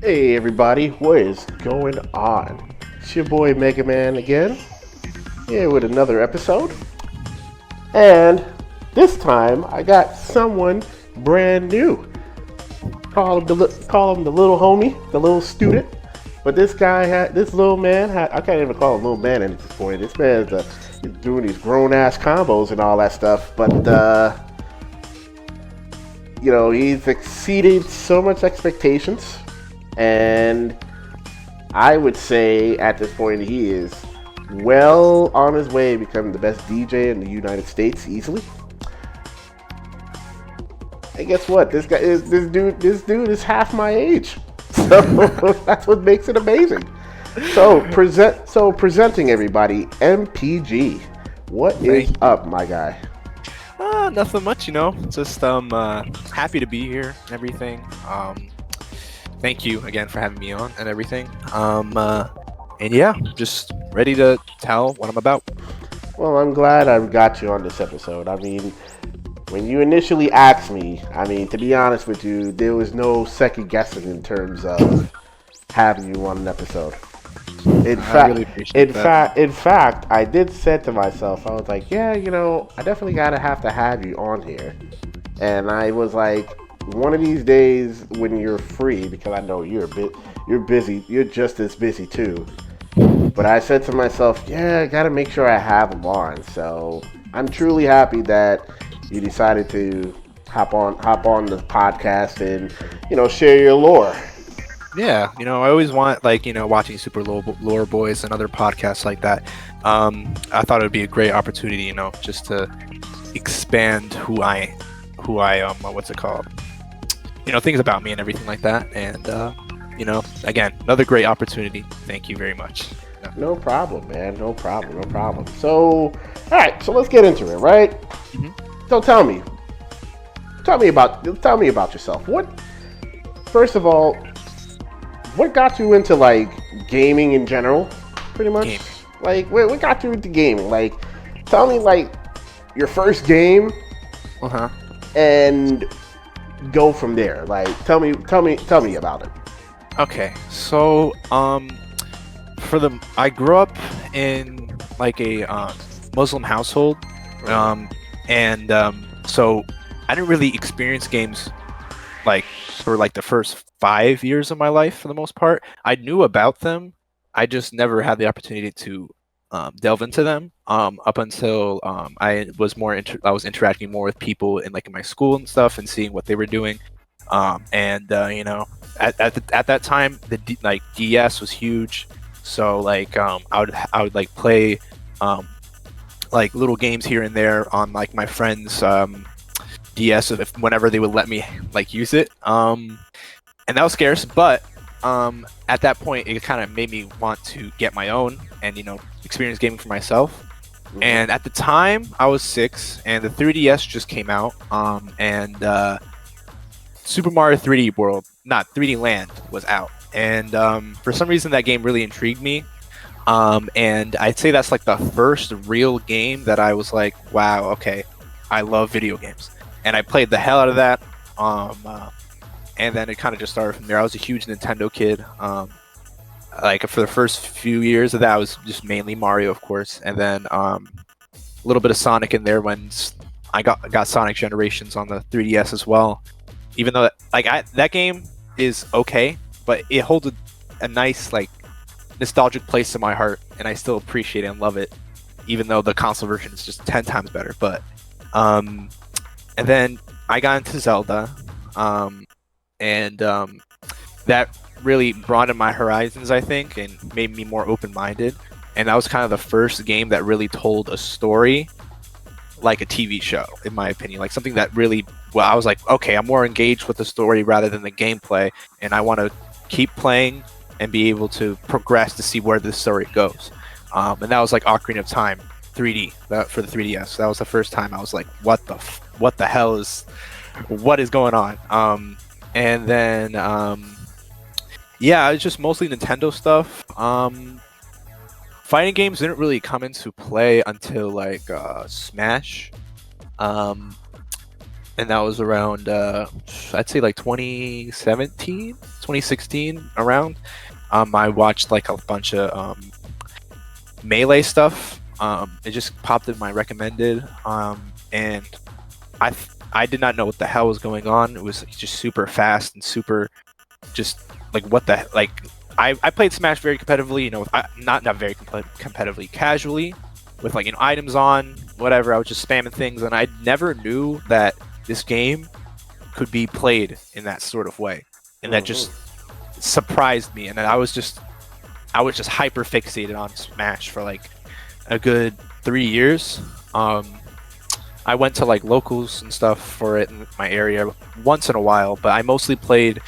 Hey everybody, what is going on? It's your boy Megaman again, here with another episode. And this time I got someone brand new. Call him the little homie, the little student. But this little man I can't even call him little man at this point. This man is doing these grown ass combos and all that stuff. But he's exceeded so much expectations. And I would say at this point he is well on his way to becoming the best DJ in the United States easily. And guess what? This dude is half my age. So that's what makes it amazing. Presenting everybody, MPG. What is up, my guy? Nothing much, Just happy to be here and everything. Thank you again for having me on and everything. And yeah, just ready to tell what I'm about. Well, I'm glad I've got you on this episode. I mean, when you initially asked me, to be honest with you, there was no second guessing in terms of having you on an episode. In fact, I did say to myself, I was like, yeah, I definitely have to have you on here. And I was like, one of these days when you're free, because I know you're busy, you're just as busy too. But I said to myself, yeah, I gotta make sure I have him on. So I'm truly happy that you decided to hop on the podcast and share your lore. Yeah, I always want watching Super Lore Boys and other podcasts like that. I thought it would be a great opportunity, just to expand who I what's it called? Things about me and everything like that. And again, another great opportunity. Thank you very much. No problem, man. No problem. So, all right. So let's get into it, right? Mm-hmm. So tell me about yourself. First of all, what got you into gaming in general? Pretty much. Gaming. What got you into gaming? Tell me your first game. And go from there. Tell me about it. Okay, so I grew up in a Muslim household, and so I didn't really experience games for the first 5 years of my life. For the most part, I knew about them. I just never had the opportunity to delve into them up until I was interacting more with people in my school and stuff and seeing what they were doing. At that time the DS was huge, so I would play little games here and there on my friends' DS whenever they would let me use it, and that was scarce, but at that point it kind of made me want to get my own and experience gaming for myself. Mm-hmm. And at the time I was 6 and the 3DS just came out, and Super Mario 3D World, not 3D Land, was out, and for some reason that game really intrigued me, and I'd say that's the first real game that I was like, wow, okay, I love video games, and I played the hell out of that. And then it kind of just started from there. I was a huge Nintendo kid. For the first few years of that, I was just mainly Mario, of course, and then a little bit of Sonic in there when I got Sonic Generations on the 3DS as well. Even though that game is okay, but it holds a nice nostalgic place in my heart, and I still appreciate it and love it, even though the console version is just 10 times better. But and then I got into Zelda. And that really broadened my horizons, I think, and made me more open-minded. And that was kind of the first game that really told a story like a TV show, in my opinion. Something that really, I was like, okay, I'm more engaged with the story rather than the gameplay, and I want to keep playing and be able to progress to see where the story goes. And that was Ocarina of Time 3D for the 3DS. That was the first time I was like, what the hell is going on? And then, it's just mostly Nintendo stuff. Fighting games didn't really come into play until Smash. and that was around I'd say like 2017, 2016 around. I watched like a bunch of melee stuff. It just popped in my recommended, and I did not know what the hell was going on. It was just super fast and super just like what the like. I played Smash very competitively, you know, not very competitively, casually, with like, you know, items on, whatever. I was just spamming things, and I never knew that this game could be played in that sort of way, and that just surprised me. And I was just hyper fixated on Smash for like a good 3 years. I went to like locals and stuff for it in my area once in a while, but I mostly played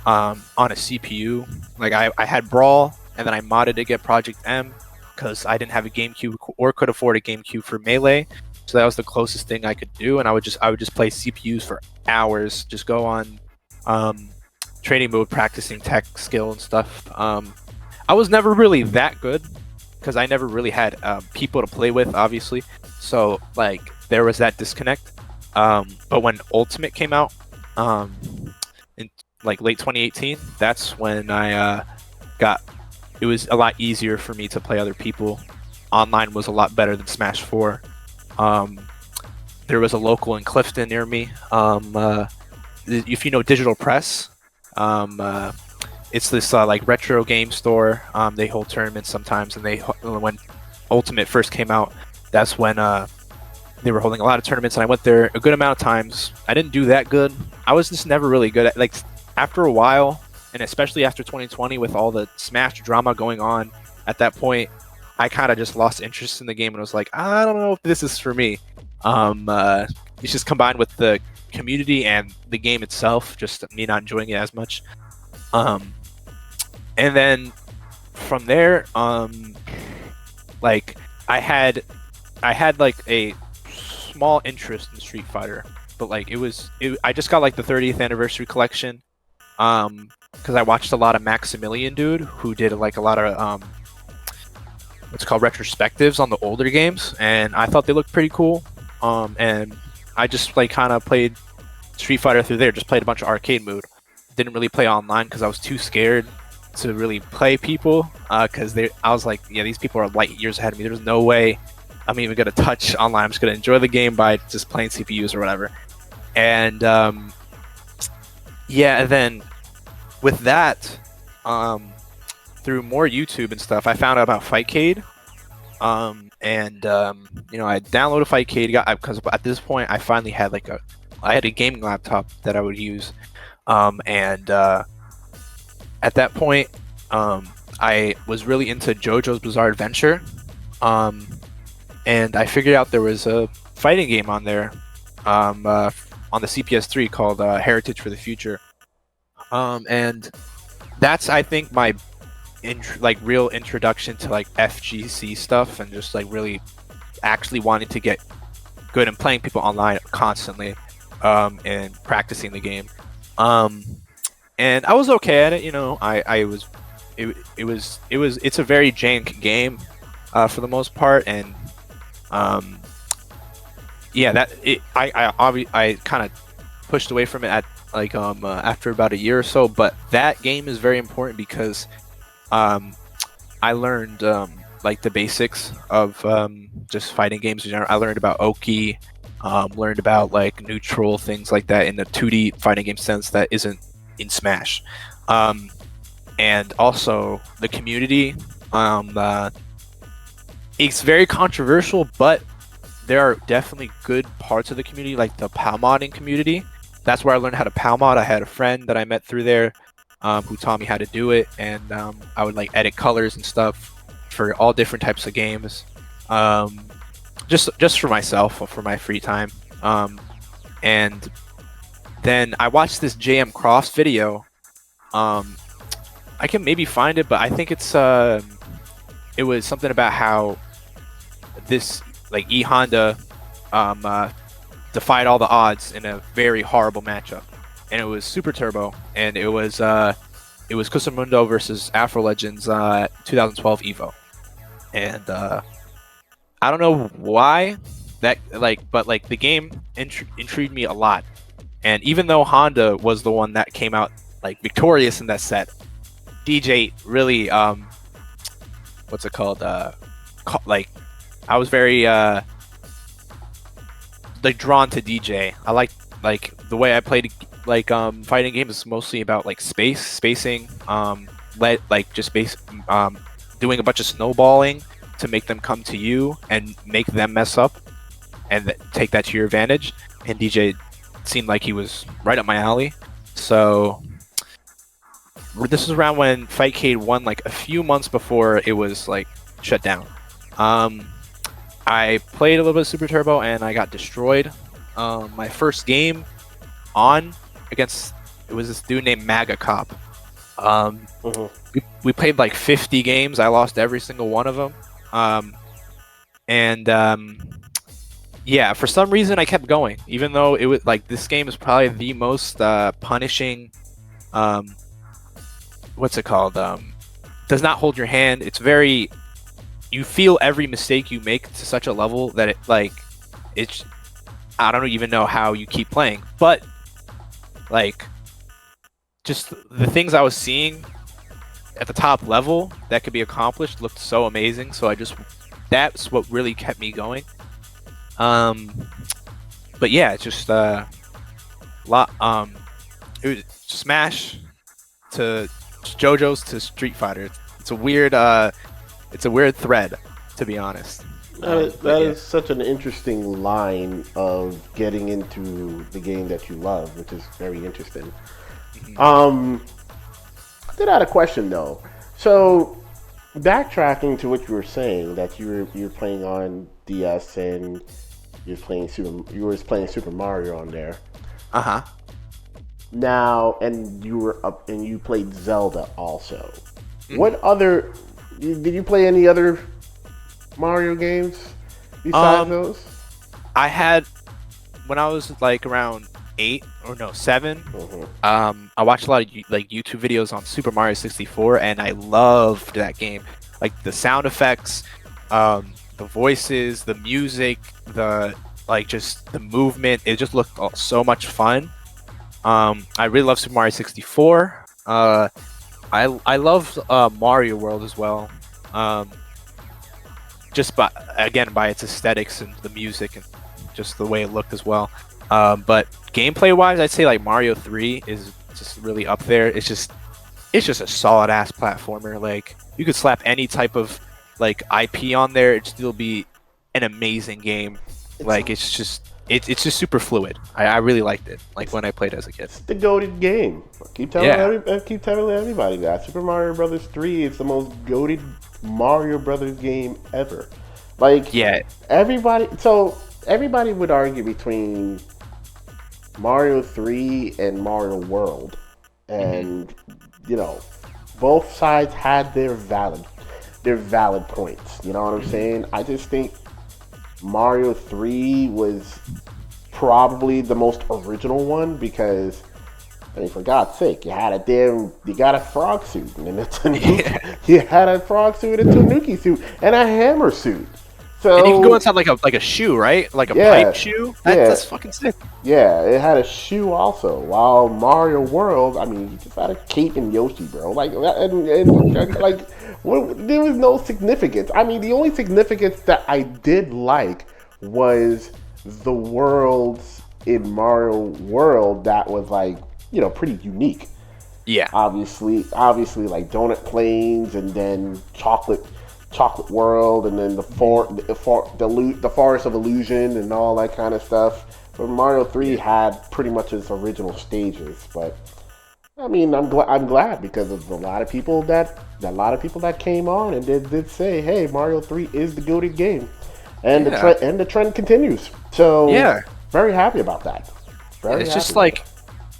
on a CPU. Like I had Brawl, and then I modded to get Project M because I didn't have a GameCube or could afford a GameCube for Melee. So that was the closest thing I could do, and I would just play CPUs for hours, just go on training mode, practicing tech skill and stuff. I was never really that good because I never really had people to play with, obviously. So like there was that disconnect. But when Ultimate came out in like late 2018, that's when I got. It was a lot easier for me to play other people. Online was a lot better than Smash 4. There was a local in Clifton near me. If you know Digital Press, it's this like retro game store. They hold tournaments sometimes, and when Ultimate first came out, that's when they were holding a lot of tournaments, and I went there a good amount of times. I didn't do that good. I was just never really good at, like, after a while, and especially after 2020 with all the Smash drama going on. At that point, I kind of just lost interest in the game and was like, I don't know if this is for me. It's just combined with the community and the game itself, just me not enjoying it as much. And then from there, like I had like a small interest in Street Fighter, but like I just got like the 30th anniversary collection, because I watched a lot of Maximilian Dude, who did like a lot of what's called retrospectives on the older games, and I thought they looked pretty cool. And I just like kind of played Street Fighter through there, just played a bunch of arcade mode. Didn't really play online because I was too scared to really play people, because I was like, yeah, these people are light years ahead of me. There's no way I'm even gonna touch online. I'm just gonna enjoy the game by just playing CPUs or whatever. And yeah, and then with that, through more YouTube and stuff, I found out about Fightcade. And you know, I downloaded Fightcade, because at this point I finally had like I had a gaming laptop that I would use, and at that point, I was really into JoJo's Bizarre Adventure, and I figured out there was a fighting game on there, on the CPS3 called Heritage for the Future, and that's, I think, my real introduction to like FGC stuff, and just like really actually wanting to get good and playing people online constantly, and practicing the game. And I was okay at it, you know. It's a very jank game, for the most part, and yeah, I kind of pushed away from it at like after about a year or so. But that game is very important because I learned like the basics of just fighting games in general. I learned about Oki, learned about like neutral, things like that in the 2D fighting game sense that isn't in Smash, and also the community. It's very controversial, but there are definitely good parts of the community, like the PAL modding community. That's where I learned how to PAL mod. I had a friend that I met through there, who taught me how to do it, and I would like edit colors and stuff for all different types of games, just for myself or for my free time. And then I watched this JM Crofts video. I can maybe find it, but I think it was something about how this like E Honda defied all the odds in a very horrible matchup, and it was Super Turbo, and it was Kusamundo versus Afro Legends 2012 Evo, and I don't know why that, like, but like the game intrigued me a lot, And even though Honda was the one that came out like victorious in that set, DJ really what's it called? Like I was very like drawn to DJ. I like the way I played like fighting games is mostly about like spacing, doing a bunch of snowballing to make them come to you and make them mess up and take that to your advantage. And DJ seemed like he was right up my alley. So this was around when Fightcade won, like a few months before it was like shut down. I played a little bit of Super Turbo and I got destroyed. My first game on against it was this dude named Maga Cop. We played like 50 games. I lost every single one of them. Yeah, for some reason I kept going, even though it was like this game is probably the most punishing. What's it called? Does not hold your hand. It's very. You feel every mistake you make to such a level that it like, it's. I don't even know how you keep playing, but like, just the things I was seeing at the top level that could be accomplished looked so amazing. So that's what really kept me going. But yeah, it's just it was Smash to JoJo's to Street Fighter. It's a weird thread, to be honest. That is such an interesting line of getting into the game that you love, which is very interesting. I did have a question though. So backtracking to what you were saying, that you were playing on DS and you were playing Super Mario on there. Now, and you were up and you played Zelda also. What other? Did you play any other Mario games besides those? I had when I was like around 7. I watched a lot of like YouTube videos on Super Mario 64, and I loved that game. Like the sound effects, the voices, the music, just the movement. It just looked so much fun. I really love Super Mario 64. I loved Mario World as well. Just by its aesthetics and the music and just the way it looked as well. But gameplay wise, I'd say like Mario 3 is just really up there. It's just a solid ass platformer. Like you could slap any type of like IP on there, it'd still be an amazing game. It's just super fluid. I really liked it. Like when I played as a kid. It's the goated game. I keep telling everybody that Super Mario Brothers 3 is the most goated Mario Brothers game ever. Like everybody would argue between Mario 3 and Mario World, and you know, both sides had their valid points. You know what I'm saying? I just think Mario 3 was probably the most original one because, I mean, for God's sake, you got a frog suit and a Tanuki. You had a frog suit, a Tanuki suit, and a hammer suit. So, and you can go inside like a shoe, right? Like a pipe shoe. That's fucking sick. Yeah, it had a shoe also. While Mario World, I mean, you just had a cape and Yoshi, bro. Like, and like, there was no significance. I mean, the only significance that I did like was the worlds in Mario World that was like, you know, pretty unique. Yeah. Obviously, like Donut Plains, and then Chocolate World, and then the Forest of Illusion, and all that kind of stuff. But Mario 3 had pretty much its original stages. But I mean, I'm glad because of a lot of people that came on and did say, hey, Mario 3 is the goated game, and the trend continues. So very happy about that.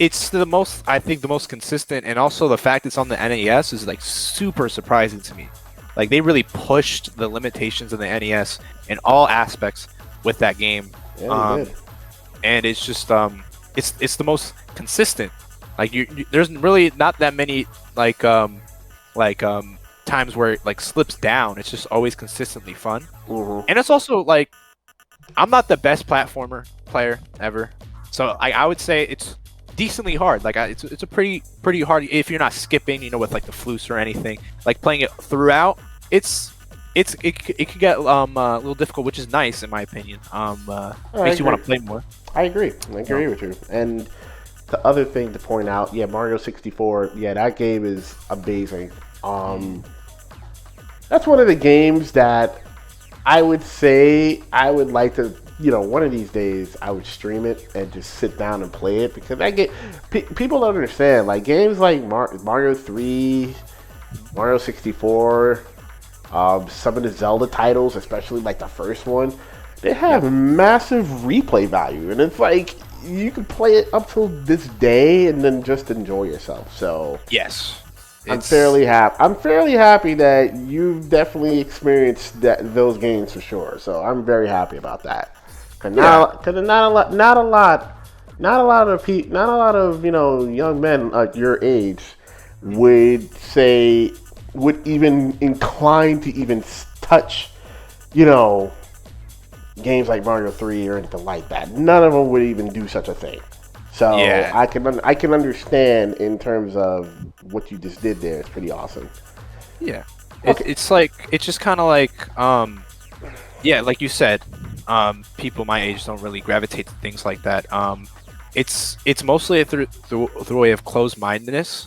It's the most consistent, and also the fact it's on the NES is like super surprising to me. Like they really pushed the limitations of the NES in all aspects with that game. Yeah, they did. And it's just it's the most consistent. Like there's really not that many times where it like slips down. It's just always consistently fun. Mm-hmm. And it's also like, I'm not the best platformer player ever. So I would say it's decently hard. Like it's a pretty hard if you're not skipping, with like the flutes or anything. Like playing it throughout, it could get a little difficult, which is nice in my opinion. Makes you want to play more. I agree. I agree with you. And the other thing to point out, yeah, Mario 64, yeah, that game is amazing. That's one of the games that I would say I would like to, one of these days I would stream it and just sit down and play it because people don't understand. Like games like Mario 3, Mario 64, some of the Zelda titles, especially like the first one, they have massive replay value, and it's like you can play it up till this day and then just enjoy yourself. So yes. I'm fairly happy that you've definitely experienced those games for sure. So I'm very happy about that. Cause not a lot of young men at your age would even incline to even touch, games like Mario 3 or anything like that. None of them would even do such a thing. So yeah. I can understand in terms of what you just did there. It's pretty awesome. Yeah, okay. It's just kind of like like you said, people my age don't really gravitate to things like that. It's mostly through a way of closed-mindedness,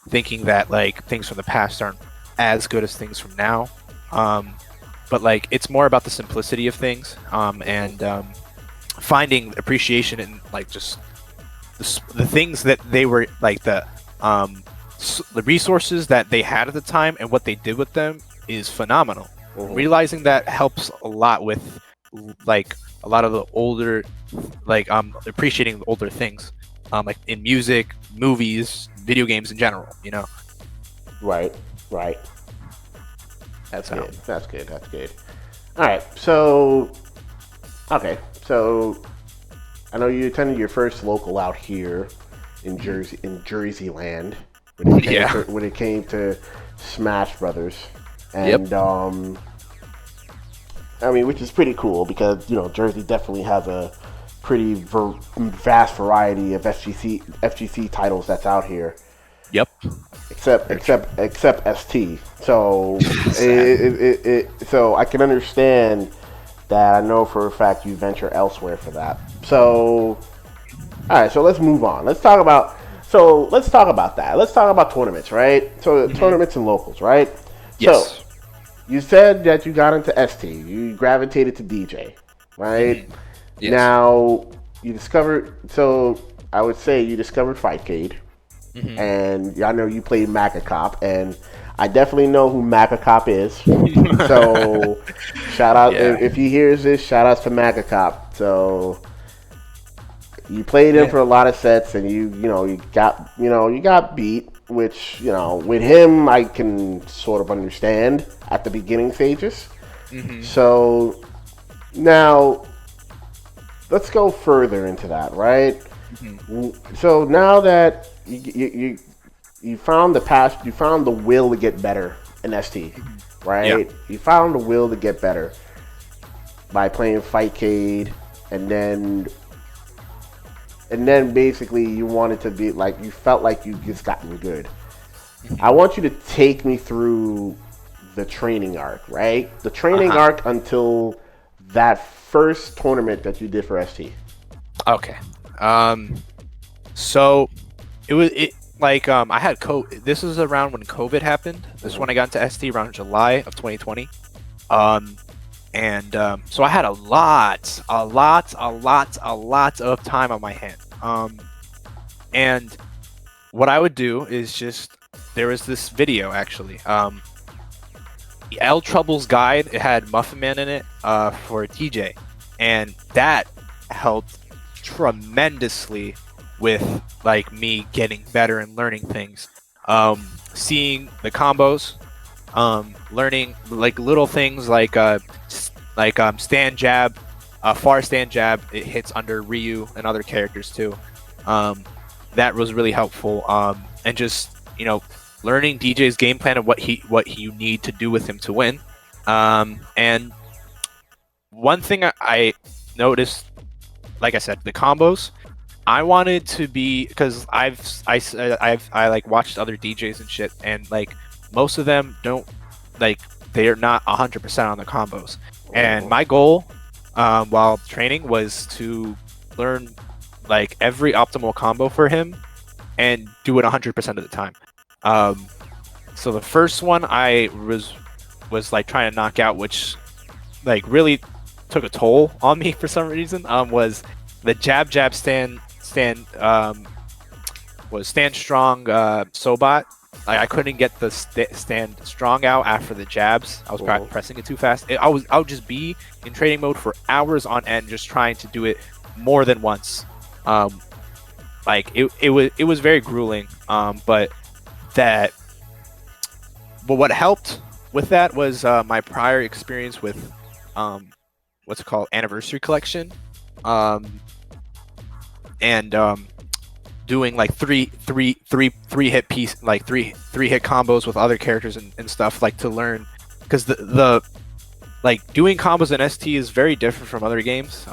thinking that like things from the past aren't as good as things from now. But like it's more about the simplicity of things, and finding appreciation in like just the things that they were like the resources that they had at the time and what they did with them is phenomenal. Mm-hmm. Realizing that helps a lot with like a lot of the older appreciating the older things, like in music, movies, video games in general. Right. That's good. All right, so I know you attended your first local out here in Jersey land when it came to Smash Brothers, and which is pretty cool because Jersey definitely has a pretty vast variety of FGC titles that's out here. Yep. Except ST. So so I can understand that. I know for a fact you venture elsewhere for that. So all right, so let's move on. Let's talk about that. Let's talk about tournaments, right? So tournaments and locals, right? Yes. So you said that you got into ST. You gravitated to DJ, right? Yes. Now you discovered. So I would say you discovered Fightcade. Mm-hmm. And I know you played Macacop, and I definitely know who Macacop is. So shout out if he hears this. Shout outs to Macacop. So you played him for a lot of sets, and you got beat. Which with him I can sort of understand at the beginning stages. Mm-hmm. So now let's go further into that, right? Mm-hmm. So now that you found you found the will to get better in ST, right? Yeah. You found the will to get better by playing Fightcade, and then basically you wanted to be like, you felt like you just gotten good. I want you to take me through the training arc, right? The training arc until that first tournament that you did for ST. Okay. So I had COVID. This was around when COVID happened. This is when I got into ST around July of 2020. So I had a lot of time on my hand. And what I would do is there was this video actually. L Trouble's guide. It had Muffin Man in it for TJ, and that helped tremendously with like me getting better and learning things, seeing the combos, learning like little things like stand jab, far stand jab. It hits under Ryu and other characters too. That was really helpful. And just learning DJ's game plan and what you need to do with him to win. And one thing I noticed like I said, the combos. I wanted to be because I like watched other DJs and shit, and like most of them don't like they're not 100% on the combos. And my goal, while training, was to learn like every optimal combo for him and do it 100% of the time. Um, so the first one I was like trying to knock out, which like really took a toll on me for some reason. Was the jab stand was stand strong Sobot. I couldn't get the stand strong out after the jabs. I was pressing it too fast. I would just be in training mode for hours on end, just trying to do it more than once. Like it was very grueling. But what helped with that was my prior experience with what's it called, Anniversary Collection, and doing like three hit piece, like three hit combos with other characters and stuff, like to learn, because the like doing combos in ST is very different from other games,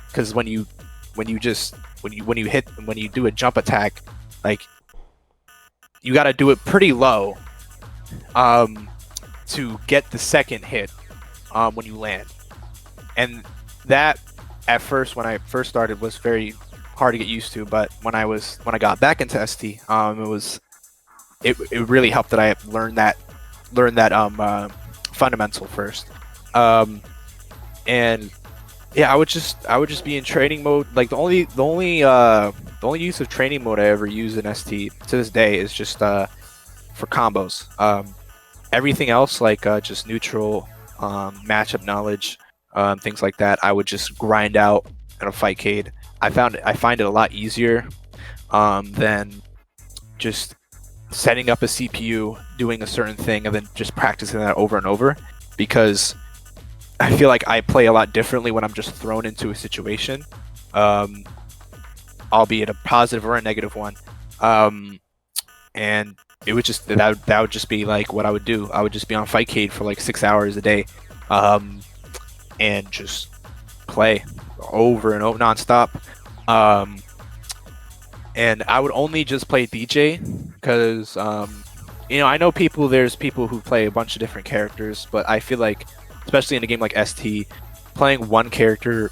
because when you do a jump attack, like you got to do it pretty low to get the second hit when you land, and that at first, when I first started, was very hard to get used to. But when I got back into ST, it really helped that I learned that fundamental first. And yeah, I would just be in training mode. Like the only use of training mode I ever use in ST to this day is just for combos. Everything else, like just neutral, matchup knowledge, things like that, I would just grind out in a fightcade. I find it a lot easier than just setting up a CPU, doing a certain thing, and then just practicing that over and over, because I feel like I play a lot differently when I'm just thrown into a situation, albeit a positive or a negative one. And it would just that would just be like what I would do. I would just be on Fightcade for like 6 hours a day, and just play over and over nonstop. And I would only just play DJ because I know there's people who play a bunch of different characters, but I feel like, especially in a game like ST, playing one character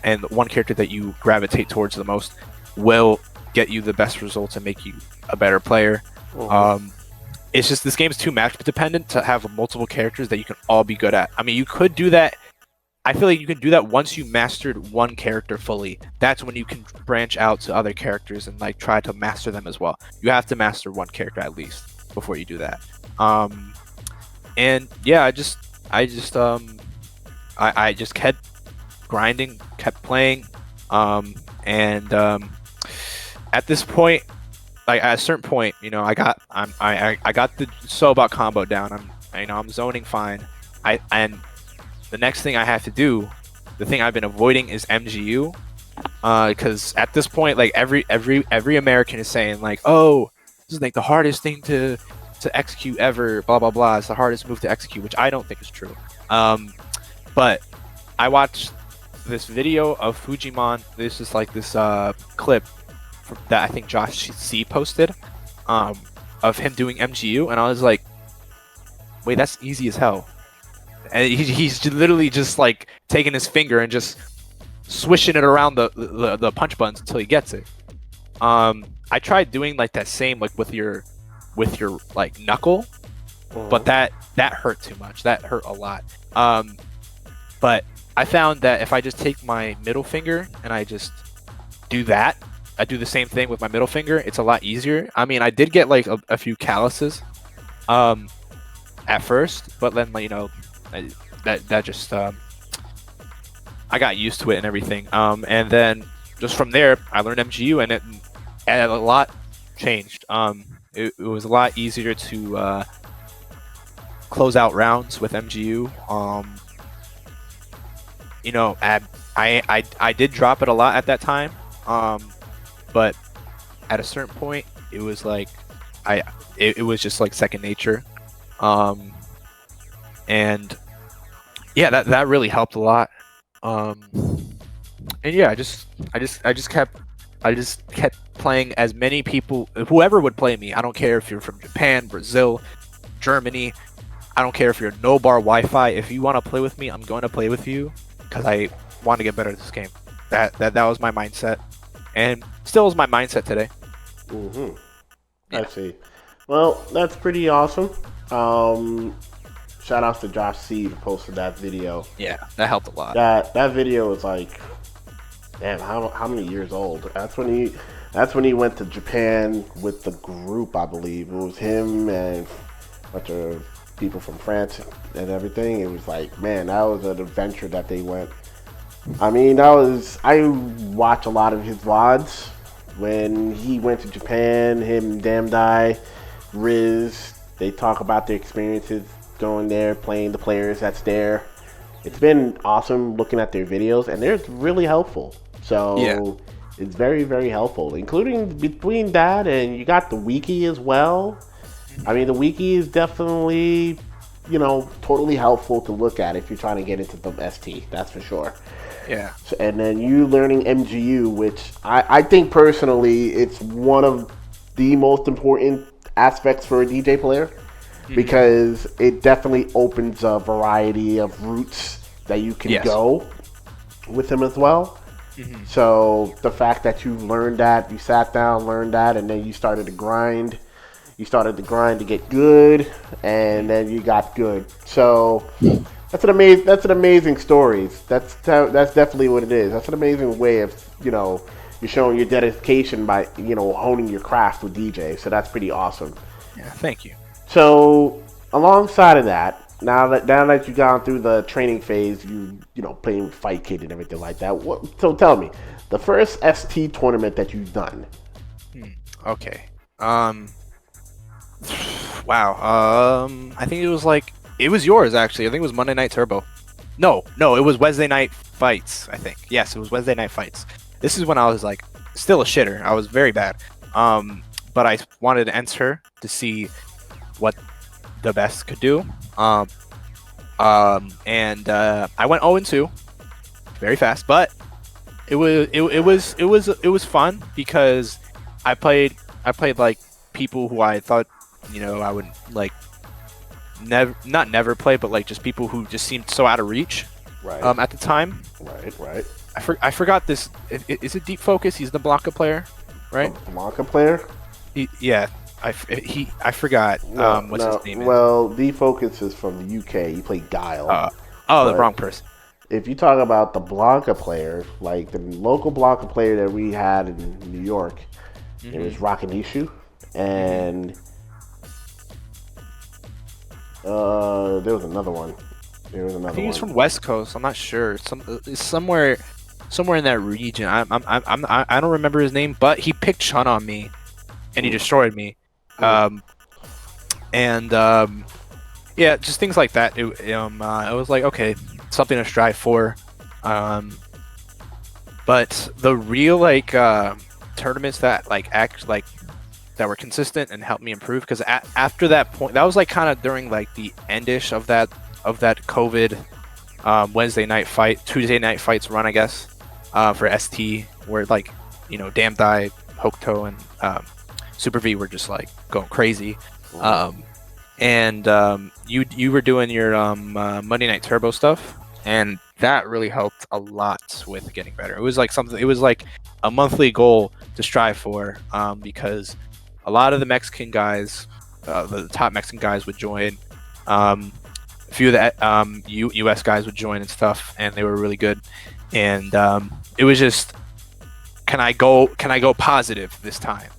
and one character that you gravitate towards the most will get you the best results and make you a better player. It's just this game is too match dependent to have multiple characters that you can all be good at. I mean, you could do that. I feel like you can do that once you mastered one character fully. That's when you can branch out to other characters and like try to master them as well. You have to master one character at least before you do that. And yeah, I just kept grinding, kept playing, and at this point, like at a certain point, I got the Sobot combo down. I'm zoning fine. And the next thing I have to do, the thing I've been avoiding, is MGU, because at this point, like every American is saying like, oh, this is like the hardest thing to execute ever, blah blah blah. It's the hardest move to execute, which I don't think is true. But I watched this video of Fujimon. This is like this clip that I think Josh C posted, of him doing MGU, and I was like, wait, that's easy as hell. And he's literally just like taking his finger and just swishing it around the punch buttons until he gets it. I tried doing like that same, like with your like knuckle, but that hurt too much. That hurt a lot. But I found that if I just take my middle finger and I just do that, I do the same thing with my middle finger, it's a lot easier. I mean, I did get like a few calluses at first, but then that just I got used to it and everything. And then just from there, I learned MGU, and a lot changed. It was a lot easier to close out rounds with MGU. I did drop it a lot at that time, but at a certain point, it was like it was just like second nature. And yeah, that really helped a lot. And yeah, I just kept playing as many people, whoever would play me. I don't care if you're from Japan, Brazil, Germany. I don't care if you're no bar Wi-Fi. If you want to play with me, I'm going to play with you because I want to get better at this game. That was my mindset, and still is my mindset today. Mm-hmm. I Yeah. see. Well, that's pretty awesome. Shout outs to Josh C who posted that video. Yeah, that helped a lot. That video was like, damn, how many years old? That's when he went to Japan with the group, I believe. It was him and a bunch of people from France and everything. It was like, man, that was an adventure that they went. I mean, I watch a lot of his VODs when he went to Japan. Him, Damdai, Riz, they talk about their experiences going there, playing the players that's there. It's been awesome looking at their videos, and they're really helpful. So Yeah. it's very, very helpful, including between that and you got the wiki as well. I mean, the wiki is definitely, totally helpful to look at if you're trying to get into the ST. That's for sure. Yeah. So, and then you learning MGU, which I think personally it's one of the most important aspects for a DJ player because it definitely opens a variety of routes that you can Yes. go with him as well. So the fact that you learned that, you sat down, learned that, and then you started to grind. You started to grind to get good, and then you got good. So that's an amazing story. That's definitely what it is. That's an amazing way of you're showing your dedication by honing your craft with DJ. So that's pretty awesome. Yeah. Thank you. So alongside of that, now that you've gone through the training phase, playing with Fight Kid and everything like that. So tell me, the first ST tournament that you've done. Okay. Wow. I think it was yours actually. I think it was Monday Night Turbo. No, it was Wednesday Night Fights. I think yes, it was Wednesday Night Fights. This is when I was like still a shitter. I was very bad. But I wanted to enter to see what the best could do. And I went 0-2 very fast, but it was fun because I played like people who I thought I would like never play, but like just people who just seemed so out of reach Right. at the time. Right. I forgot this. Is it Deep Focus? He's the Blanca player, right? Blanca player. Yeah. I forgot what's his name. Well, D-Focus is from the UK. He played Guile. The but wrong person. If you talk about the Blanca player, like the local Blanca player that we had in New York, it was Rakanishu, and there was another one. I think he's from West Coast. I'm not sure. Somewhere in that region. I don't remember his name, but he picked Chun on me, and he destroyed me. Yeah, just things like that. It was like, okay, something to strive for. But the real tournaments that that were consistent and helped me improve, because after that point, that was like kind of during like the endish of that COVID Tuesday night fights run, I guess, for ST, where Damdai, Hokuto, and Super V were just like going crazy. You were doing your Monday Night Turbo stuff, and that really helped a lot with getting better. It was like a monthly goal to strive for, because a lot of the Mexican guys, the top Mexican guys would join. A few of the US guys would join and stuff, and they were really good. And it was just, can I go positive this time?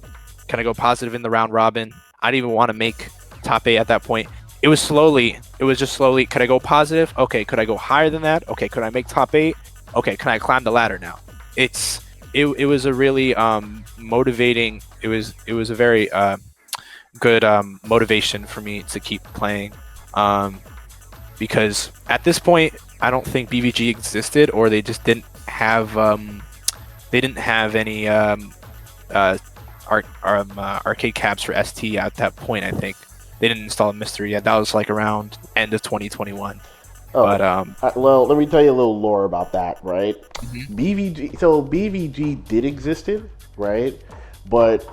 Can I go positive in the round robin? I didn't even want to make top 8 at that point. It was just slowly. Could I go positive? Okay. Could I go higher than that? Okay. Could I make top 8? Okay. Can I climb the ladder now? It was a really motivating. It was a very good motivation for me to keep playing, because at this point I don't think BVG existed, or they just didn't have any arcade cabs for ST at that point. I think they didn't install a mystery yet. That was like around end of 2021. Oh, But well, let me tell you a little lore about that, right? mhm, BVG, so BVG did existed, right? But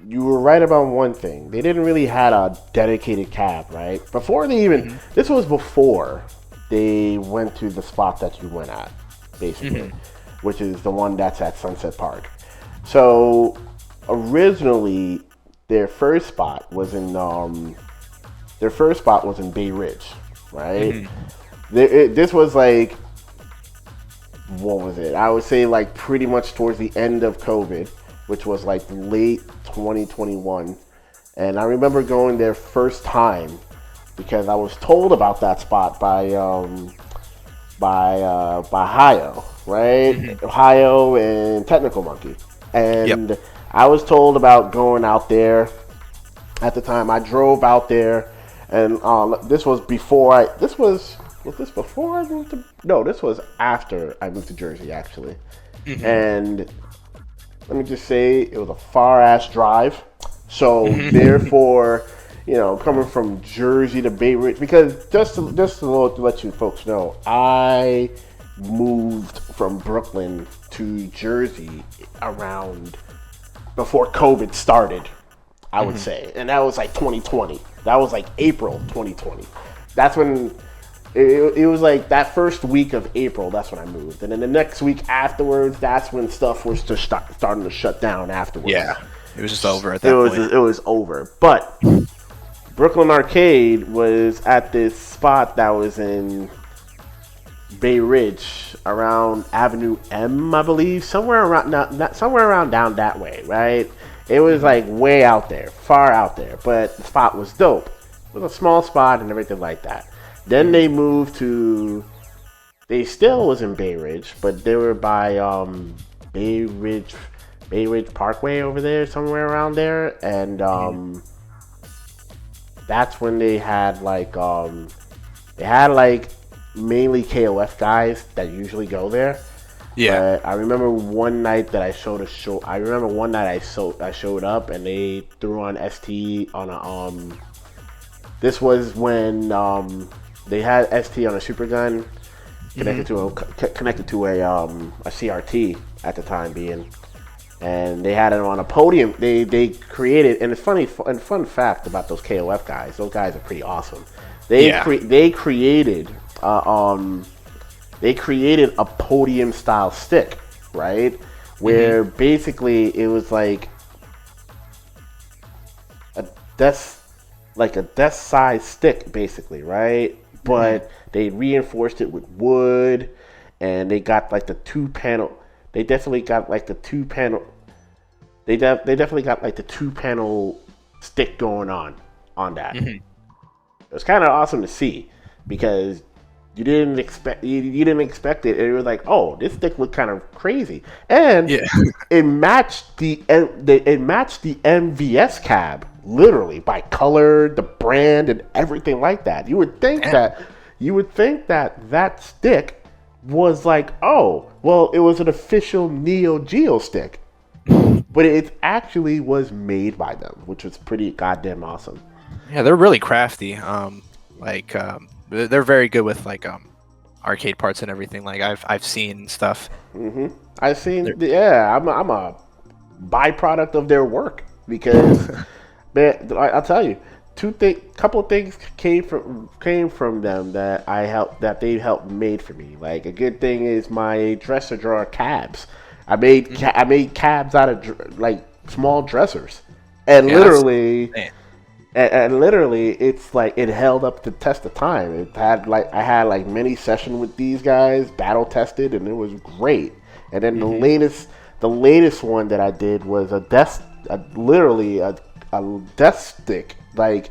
you were right about one thing. They didn't really had a dedicated cab, right? Before they even, mhm, this was before they went to the spot that you went at, basically, mhm, which is the one that's at Sunset Park. So originally, their first spot was in Bay Ridge, right? mhm, This was like, what was it? I would say like pretty much towards the end of COVID, which was like late 2021. And I remember going there first time because I was told about that spot by Ohio, right? mhm. Ohio and Technical Monkey. Yep. And I was told about going out there. At the time, I drove out there, and this was before I. Was this before I moved to? No, this was after I moved to Jersey, actually. Mhm, And let me just say, it was a far ass drive. So mhm. therefore, coming from Jersey to Bay Ridge, because just to let you folks know, I moved from Brooklyn to Jersey around before COVID started, I would Mhm. say, and that was like 2020. That was like April 2020. That's when it was like that first week of April. That's when I moved, and then the next week afterwards, that's when stuff was just starting to shut down. Afterwards, Yeah. It was just over at it that was point. it was over. But Brooklyn Arcade was at this spot that was in Bay Ridge, around Avenue M, I believe, somewhere around not somewhere around down that way, right? It was Mhm, like way out there, far out there, but the spot was dope. It was a small spot and everything like that. Then mhm, they moved to. They still was in Bay Ridge, but they were by Bay Ridge, Bay Ridge Parkway over there, somewhere around there, and mhm. that's when they had like mainly KOF guys that usually go there. Yeah. But I remember one night that I showed a show. I remember one night I showed up and they threw on ST on a This was when they had ST on a super gun Mhm. connected to a CRT at the time being, and they had it on a podium. They created, and it's funny and fun fact about those KOF guys. Those guys are pretty awesome. They Yeah. cre- they created uh, um they created a podium style stick, right? Mhm, Where basically it was a desk a desk size stick, basically, right? mhm. But they reinforced it with wood, and they got like the two panel. They definitely got like the two panel. They definitely got like the two panel stick going on that. Mhm. It was kind of awesome to see because you didn't expect it, and you were like, oh, this stick looked kind of crazy, and Yeah. it matched the MVS cab literally by color, the brand, and everything like that. Damn. You would think that that stick was like, oh, well, it was an official Neo Geo stick, but it actually was made by them, which was pretty goddamn awesome. Yeah, they're really crafty. Like they're very good with like arcade parts and everything. Like I've seen stuff. I seen, They're- yeah, I'm a byproduct of their work because, man, I'll tell you, couple of things came from them that they helped made for me. Like a good thing is my dresser drawer cabs. Mhm. I made cabs out of like small dressers, and Yeah, that's literally insane. and literally it's like it held up the test of time. I had like many session with these guys, battle tested, and it was great. And then Mhm. the latest one that I did was literally a death stick. Like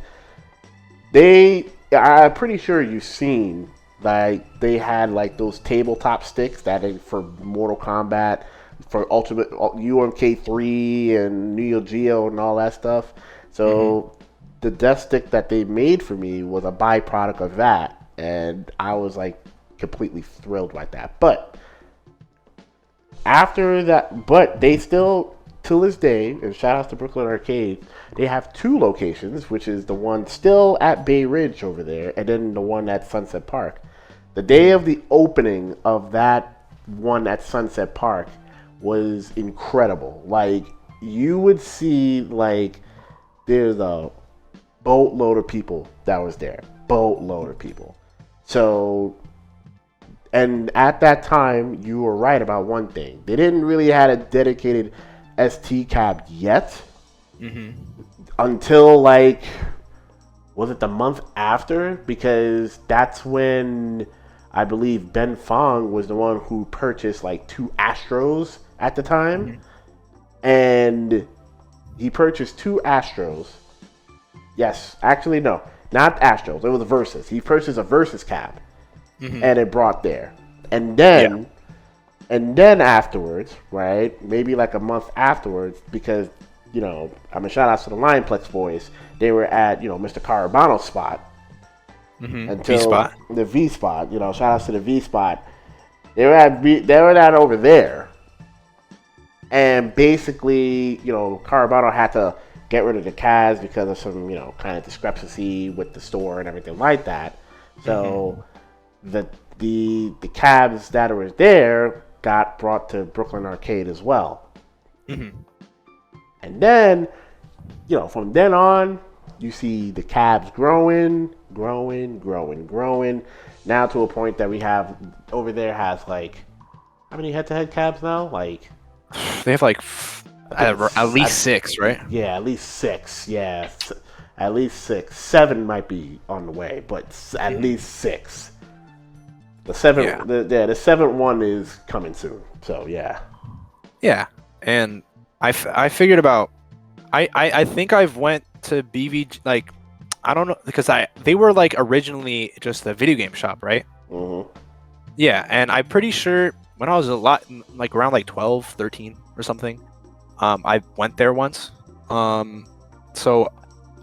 I'm pretty sure you've seen, like they had like those tabletop sticks for Mortal Kombat, for Ultimate UMK3 and Neo Geo and all that stuff. Mhm. So the death stick that they made for me was a byproduct of that, and I was like completely thrilled by that. But after that, but they still till this day, and shout outs to Brooklyn Arcade, they have 2 locations, which is the one still at Bay Ridge over there, and then the one at Sunset Park. The day of the opening of that one at Sunset Park was incredible. Like, you would see, like, there's a boatload of people that was there. Boatload of people. So, and at that time, you were right about one thing. They didn't really have a dedicated ST cab yet. Until, like, was it the month after? Because that's when I believe Ben Fong was the one who purchased like 2 Astros at the time. And he purchased 2 Astros. Yes, actually, no, not Astros. It was a Versus. He purchased a Versus cab. And it brought there. And then, afterwards, right, maybe like a month afterwards, because, you know, I'm a shout out to the Lionplex boys. They were at, you know, Mr. Carabano's spot. Until V-spot. The V spot, you know, shout out to the V spot. They were at over there. And basically, you know, Carabano had to get rid of the cabs because of some, you know, kind of discrepancy with the store and everything like that. So the cabs that were there got brought to Brooklyn Arcade as well. And then, you know, from then on, you see the cabs growing. Now to a point that we have over there has like, how many head-to-head cabs now? Like, they have like at least 6, right? Yeah, at least 6. Yeah, at least 6. 7 might be on the way, but at least 6. The 7th, the 7th one is coming soon. So yeah. Yeah, and I figured about. I think I've went to BVG, like, I don't know, because they were like originally just a video game shop, right? Yeah, and I'm pretty sure when I was like around like 12, 13 or something, I went there once. So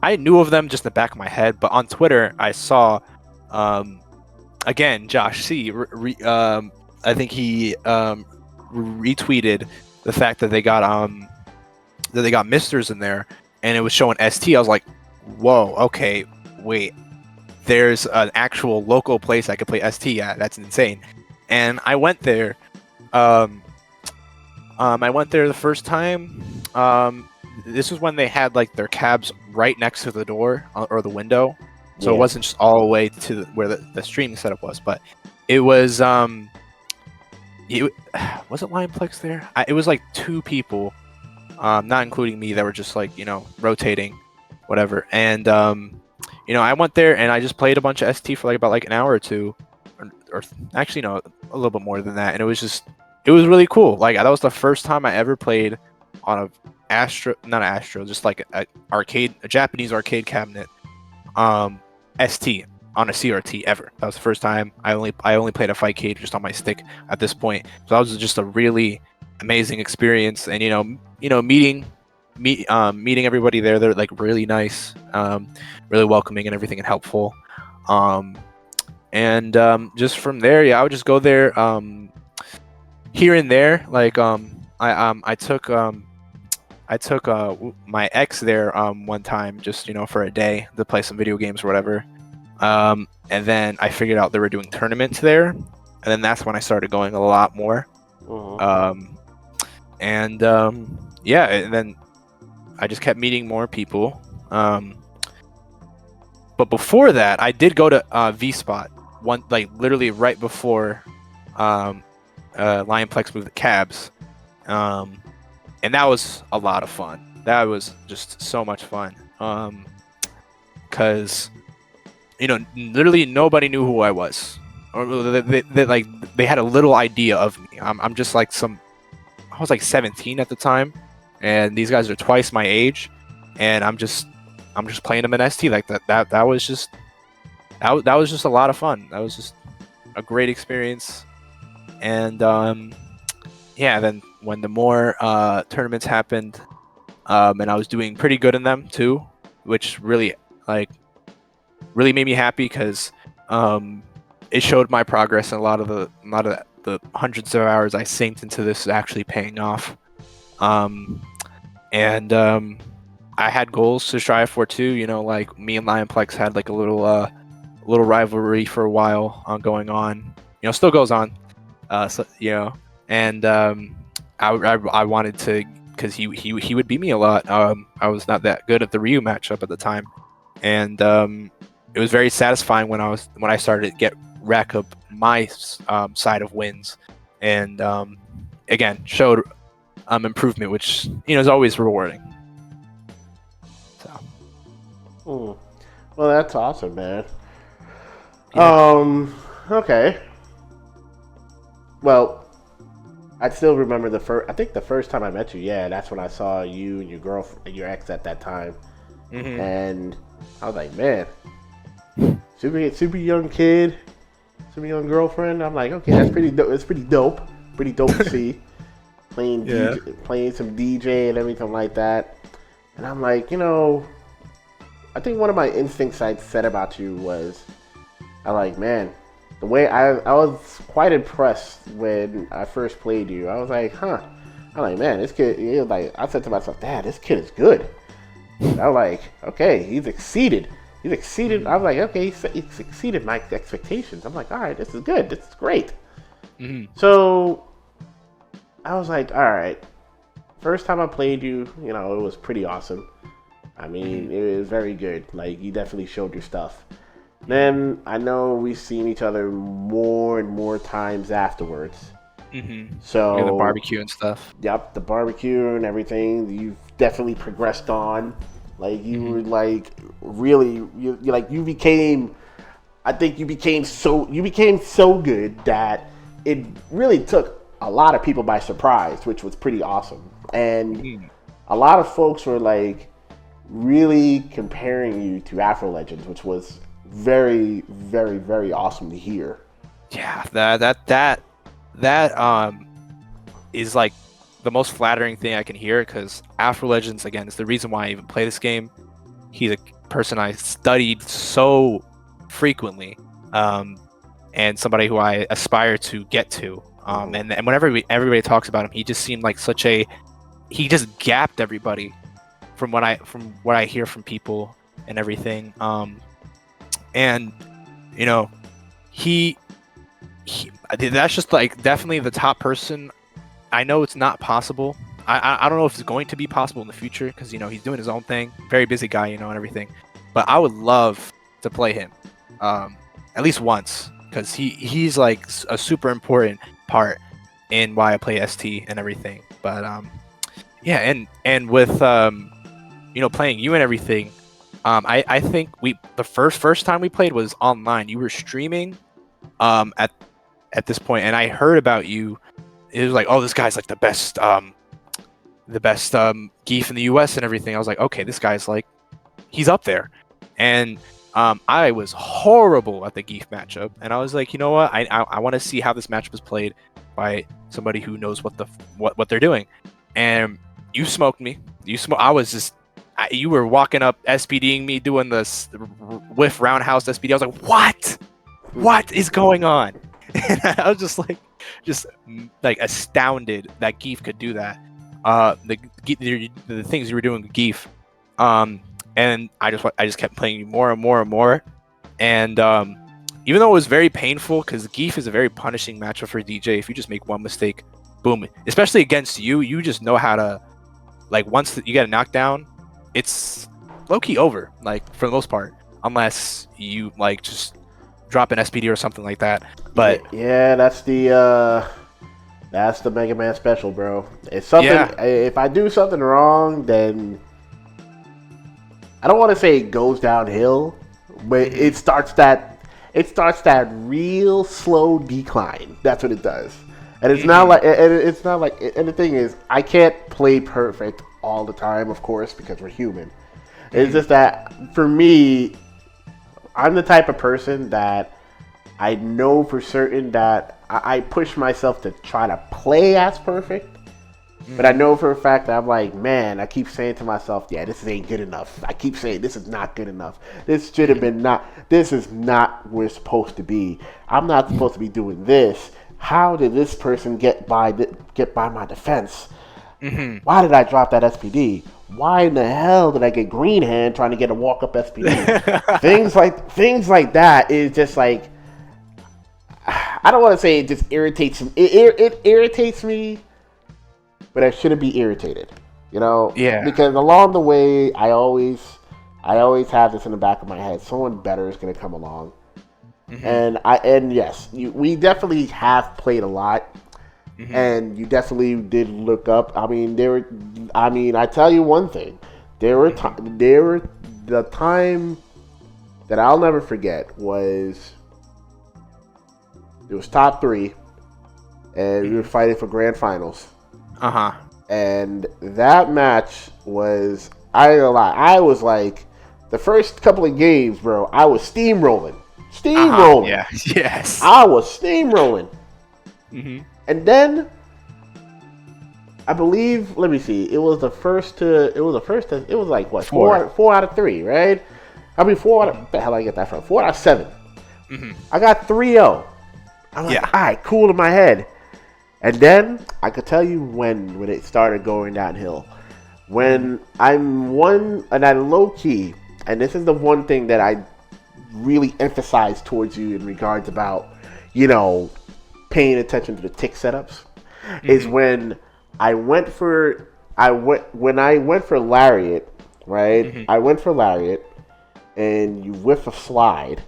I knew of them just in the back of my head, but on Twitter I saw, again, Josh C. I think he retweeted the fact that they got Misters in there, and it was showing ST. I was like, whoa, okay, wait, there's an actual local place I could play ST at. That's insane. And I went there. I went there the first time. This was when they had like their cabs right next to the door or the window, so it wasn't just all the way to where the streaming setup was. But it was was it Lionplex there? It was like 2 people, not including me, that were just like, you know, rotating, whatever. And you know, I went there and I just played a bunch of ST for like about like an hour or 2, or actually no, a little bit more than that. And it was really cool. Like, that was the first time I ever played on a just like a Japanese arcade cabinet, ST on a CRT ever. That was the first time. I only played a Fightcade just on my stick at this point. So that was just a really amazing experience. And you know, meeting everybody there. They're like really nice, really welcoming and everything, and helpful. And just from there, I would just go there here and there. Like, I took my ex there one time, just, you know, for a day to play some video games or whatever. And then I figured out they were doing tournaments there, and then that's when I started going a lot more. And then I just kept meeting more people. But before that, I did go to V Spot one, like literally right before Lionplex moved the cabs, and that was a lot of fun. That was just so much fun, because you know, literally nobody knew who I was, or they had a little idea of me. I'm just like I was like 17 at the time, and these guys are twice my age, and I'm just playing them in ST like that. That was just a lot of fun. That was just a great experience. And then when the more tournaments happened, and I was doing pretty good in them too, which really made me happy, because it showed my progress, and a lot of the hundreds of hours I synced into this is actually paying off. and I had goals to strive for too. You know, like me and Lionplex had like a little rivalry for a while going on. You know, still goes on. So you know, and I wanted to because he would beat me a lot. I was not that good at the Ryu matchup at the time, and it was very satisfying when I started to get rack up my side of wins, and again showed improvement, which is always rewarding. So Well, that's awesome, man. yeah. Okay. Well, I still remember I think the first time I met you. Yeah, that's when I saw you and your girlfriend, your ex at that time, and I was like, man, super young kid, super young girlfriend. I'm like, okay, that's pretty dope. It's pretty dope. Pretty dope to see. Playing Yeah. playing some DJ and everything like that. And I'm like, I think one of my instincts I said about you was, I like, man, the way I was quite impressed when I first played you. I was like, huh. I'm like, man, this kid. Like, I said to myself, Dad, this kid is good. And I was like, okay, he's exceeded. He's exceeded. I was like, okay, he's exceeded my expectations. I'm like, all right, this is good. This is great. So I was like, all right. First time I played you, it was pretty awesome. I mean, it was very good. Like, you definitely showed your stuff. Then I know we've seen each other more and more times afterwards. So The barbecue and stuff. Yep, the barbecue and everything. You've definitely progressed on. Like you were like really, you became. I think you became so good that it really took a lot of people by surprise, which was pretty awesome. And a lot of folks were like really comparing you to Afro Legends, which was very, very, very awesome to hear. Yeah, that is like the most flattering thing I can hear, because Afro Legends, again, is the reason why I even play this game. He's a person I studied so frequently, and somebody who I aspire to get to. And whenever everybody talks about him, he just seemed like he just gapped everybody from what I hear from people and everything. And he that's just like definitely the top person. I know it's not possible. I don't know if it's going to be possible in the future, because he's doing his own thing, very busy guy, and everything. But I would love to play him, at least once, because he's like a super important part in why I play ST and everything. But yeah, and with playing you and everything, I think the first time we played was online. You were streaming at this point, and I heard about you. It was like, oh, this guy's like the best geef in the US and everything. I was like, okay, this guy's like, he's up there. And I was horrible at the geef matchup, and I was like, you know what? I want to see how this matchup is played by somebody who knows what they're doing. And you smoked me. I was just. You were walking up, SPDing me, doing this whiff roundhouse SPD. I was like, what is going on? And I was just like astounded that Geef could do that. The things you were doing with Geef, and I just kept playing you more and more and more. And even though it was very painful, because Geef is a very punishing matchup for DJ. If you just make one mistake, boom. Especially against you, you just know how to, like, once you get a knockdown, it's low-key over, like, for the most part, unless you like just drop an SPD or something like that. But yeah, that's the Megaman special, bro. It's something. Yeah. If I do something wrong, then I don't want to say it goes downhill, but it starts that real slow decline. That's what it does. And it's not like, and the thing is, I can't play perfect all the time, of course, because we're human. It's just that for me, I'm the type of person that I know for certain that I push myself to try to play as perfect. But I know for a fact that I'm like, man, I keep saying to myself, yeah, this ain't good enough. I keep saying this is not good enough. This should have been this is not where it's supposed to be. I'm not supposed to be doing this. How did this person get by my defense? Hmm. Why did I drop that SPD? Why in the hell did I get green hand trying to get a walk up SPD? things like that is just like, I don't want to say it just irritates me. It irritates me, but I shouldn't be irritated, Yeah. because along the way, I always have this in the back of my head. Someone better is going to come along, Hmm. and yes, we definitely have played a lot, Hmm. and you definitely did look up. I tell you one thing, there were the time that I'll never forget was it was top three, and we were Hmm. fighting for grand finals. Uh-huh. And that match was, I ain't gonna lie, I was like, the first couple of games, bro, I was steamrolling. Uh-huh. Steamrolling. Yeah. Yes. I was steamrolling. Hmm. And then, I believe, let me see, it was like, what, Four. four out of three, right? I mean, what the hell I get that from? 4 out of 7. Hmm. I got 3-0. I'm like, Yeah. all right, cool in my head. And then I could tell you when it started going downhill. When I'm one, and I low key, and this is the one thing that I really emphasize towards you in regards about, paying attention to the tick setups, is Hmm. when I went for lariat, right? Hmm. I went for lariat, and you whiff a slide,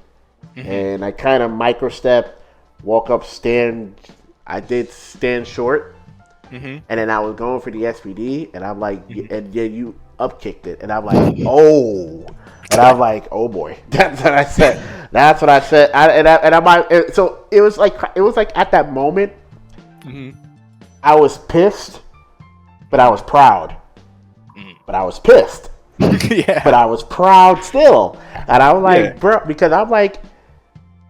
Hmm. and I kind of micro step, walk up, stand. I did stand short, Hmm. and then I was going for the SPD, and I'm like, Hmm. and yeah, you up kicked it, and I'm like, oh, and I'm like, oh boy, that's what I said. That's what I said. So it was like at that moment, Hmm. I was pissed, but I was proud. Hmm. But I was pissed, but Yeah. I was proud still, and I was Yeah. like, bro, because I'm like,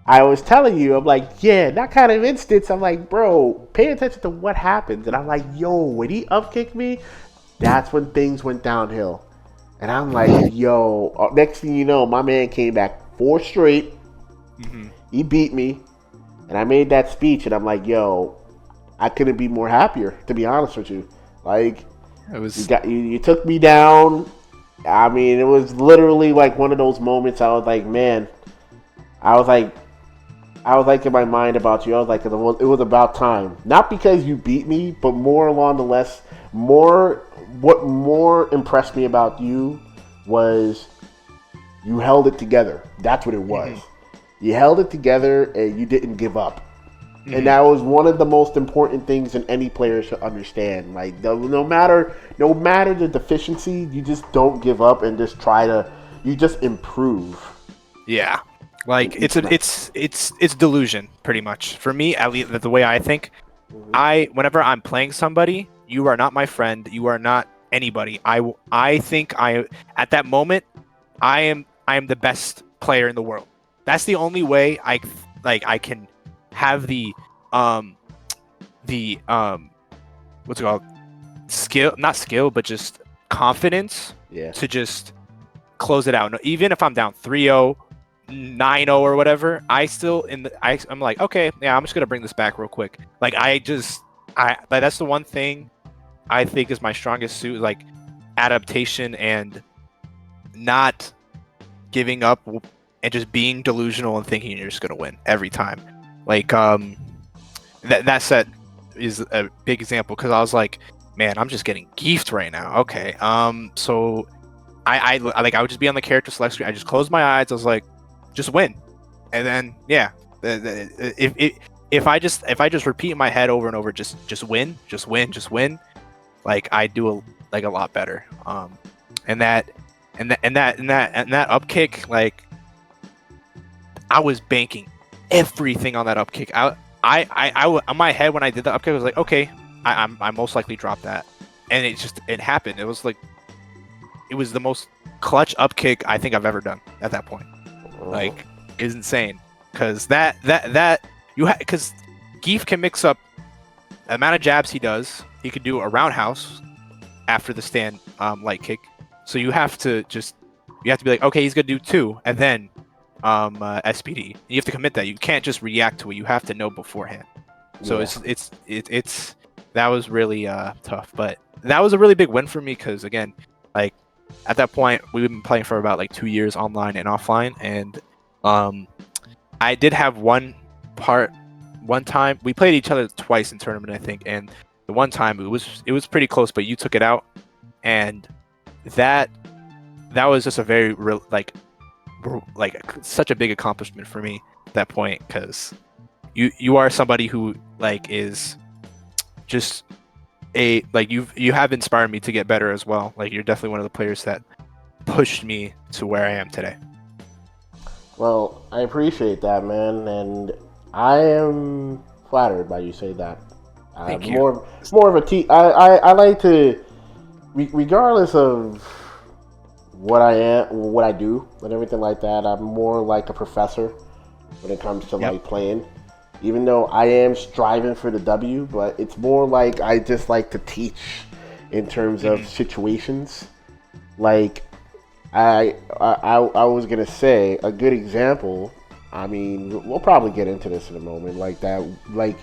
I was telling you, I'm like, yeah, that kind of instance, I'm like, bro, pay attention to what happens. And I'm like, yo, when he upkicked me, that's when things went downhill. And I'm like, yo, next thing you know, my man came back 4 straight. Hmm. He beat me. And I made that speech, and I'm like, yo, I couldn't be more happier, to be honest with you. Like, It you was. got you took me down. I mean, it was literally like one of those moments I was like, man, I was like, I was like in my mind about you. I was like, it was about time. Not because you beat me, but more along the less, more, what more impressed me about you was you held it together. That's what it was. Hmm. You held it together and you didn't give up. And Hmm. that was one of the most important things that any player should understand. Like, no matter the deficiency, you just don't give up and just you just improve Yeah. in Like each match. it's delusion pretty much for me, at least the way I think. Whenever I'm playing somebody, you are not my friend, you are not anybody. I think I at that moment I am the best player in the world. That's the only way I can have um the what's it called, skill, not skill, but just confidence Yeah. to just close it out. No, even if I'm down 3-0, 9-0 or whatever, I'm like, okay, yeah, I'm just gonna bring this back real quick. Like that's the one thing I think is my strongest suit, like adaptation and not giving up and just being delusional and thinking you're just gonna win every time. Like that set is a big example because I was like, man, I'm just getting geefed right now. Okay, so I would just be on the character select screen. I just closed my eyes. I was like, just win, and then yeah, if I just repeat in my head over and over, just win, just win, just win, like I do a lot better. And that upkick, like I was banking everything on that upkick. On my head when I did the upkick, I was like, okay, I most likely dropped that, and it happened. It was the most clutch upkick I think I've ever done at that point. Uh-huh. Like, it's insane because because Geef can mix up the amount of jabs he does. He could do a roundhouse after the stand light kick. So you have to be like, okay, he's gonna do 2, and then SPD. You have to commit that. You can't just react to it. You have to know beforehand. So Yeah. it's that was really tough. But that was a really big win for me because again, like at that point we've been playing for about like 2 years online and offline, and um, I did have one time we played each other twice in tournament, I think, and the one time it was pretty close, but you took it out, and that that was just a very real like such a big accomplishment for me at that point because you are somebody who like is just a like you have inspired me to get better as well. Like you're definitely one of the players that pushed me to where I am today. Well, I appreciate that, man, and I am flattered by you say that. Thank you. More of a I like to, regardless of what I am, what I do, and everything like that. I'm more like a professor when it comes to Yep. like playing. Even though I am striving for the W, but it's more like I just like to teach in terms of situations. Like I was gonna say a good example. I mean, we'll probably get into this in a moment. Like that, like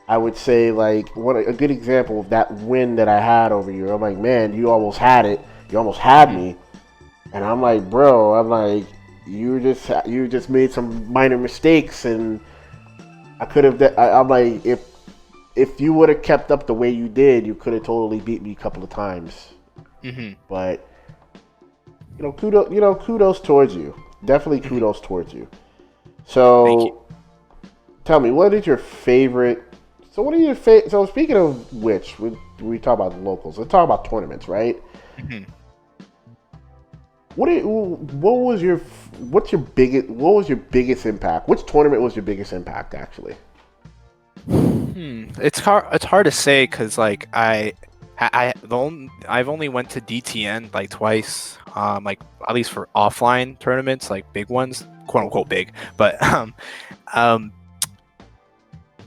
I would say, like a good example of that win that I had over you. I'm like, man, you almost had it. You almost had me, and I'm like, bro, I'm like, you just made some minor mistakes, and I could have. I'm like, if you would have kept up the way you did, you could have totally beat me a couple of times. Mm-hmm. But kudos towards you. Definitely kudos towards you. Thank you. So, tell me, what is your favorite? So, what are your favorite? So, speaking of which, we talk about the locals. Let's talk about tournaments, right? Mm-hmm. What was your biggest impact? Which tournament was your biggest impact, actually? It's hard to say because like I've only went to DTN like twice, like at least for offline tournaments, like big ones, quote unquote big. But um,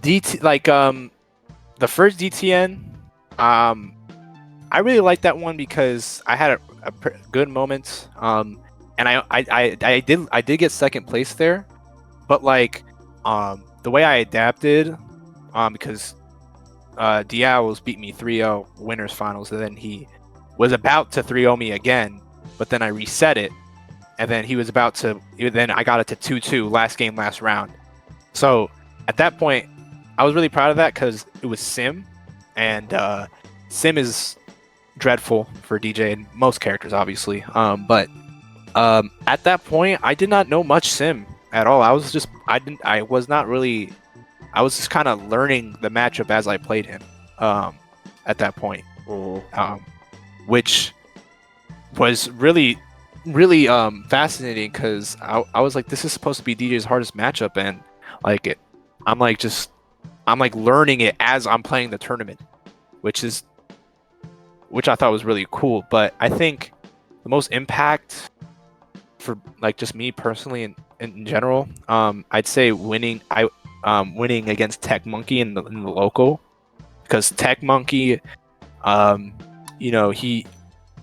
DT like the first DTN, um, I really liked that one because I had a good moment. And I did get second place there, but like the way I adapted, because Diaz beat me 3-0 winners finals, and then he was about to 3-0 me again, but then I reset it, and then he was about to. Then I got it to 2-2 last game, last round. So at that point, I was really proud of that because it was Sim, and Sim is dreadful for DJ and most characters, obviously. But at that point, I did not know much Sim at all. I was not really. I was just kind of learning the matchup as I played him. At that point, Mm-hmm. which was really fascinating because I was like, this is supposed to be DJ's hardest matchup, and like it, I'm like learning it as I'm playing the tournament, which I thought was really cool. But I think the most impact for like just me personally and in general, I'd say winning against Tech Monkey in the local, because Tech Monkey, um,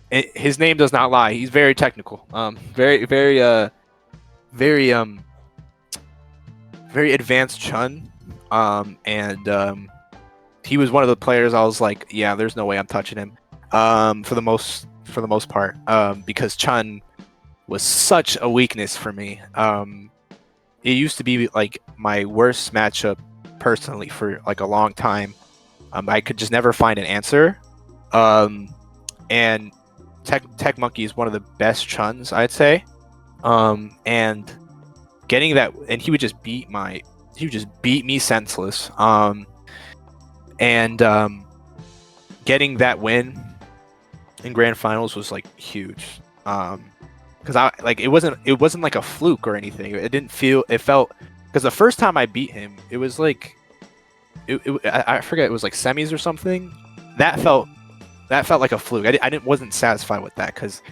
his name does not lie. He's very technical. Very very advanced Chun. And he was one of the players I was like, yeah, there's no way I'm touching him. For the most part, because Chun was such a weakness for me. It used to be like my worst matchup personally for like a long time. I could just never find an answer. And Tech Monkey is one of the best Chuns, I'd say. And getting that, and he would just beat me senseless. And getting that win in grand finals was like huge. Because I like it wasn't like a fluke or anything. It felt, because the first time I beat him, it was like I forget, it was like semis or something. That felt like a fluke. I didn't wasn't satisfied with that because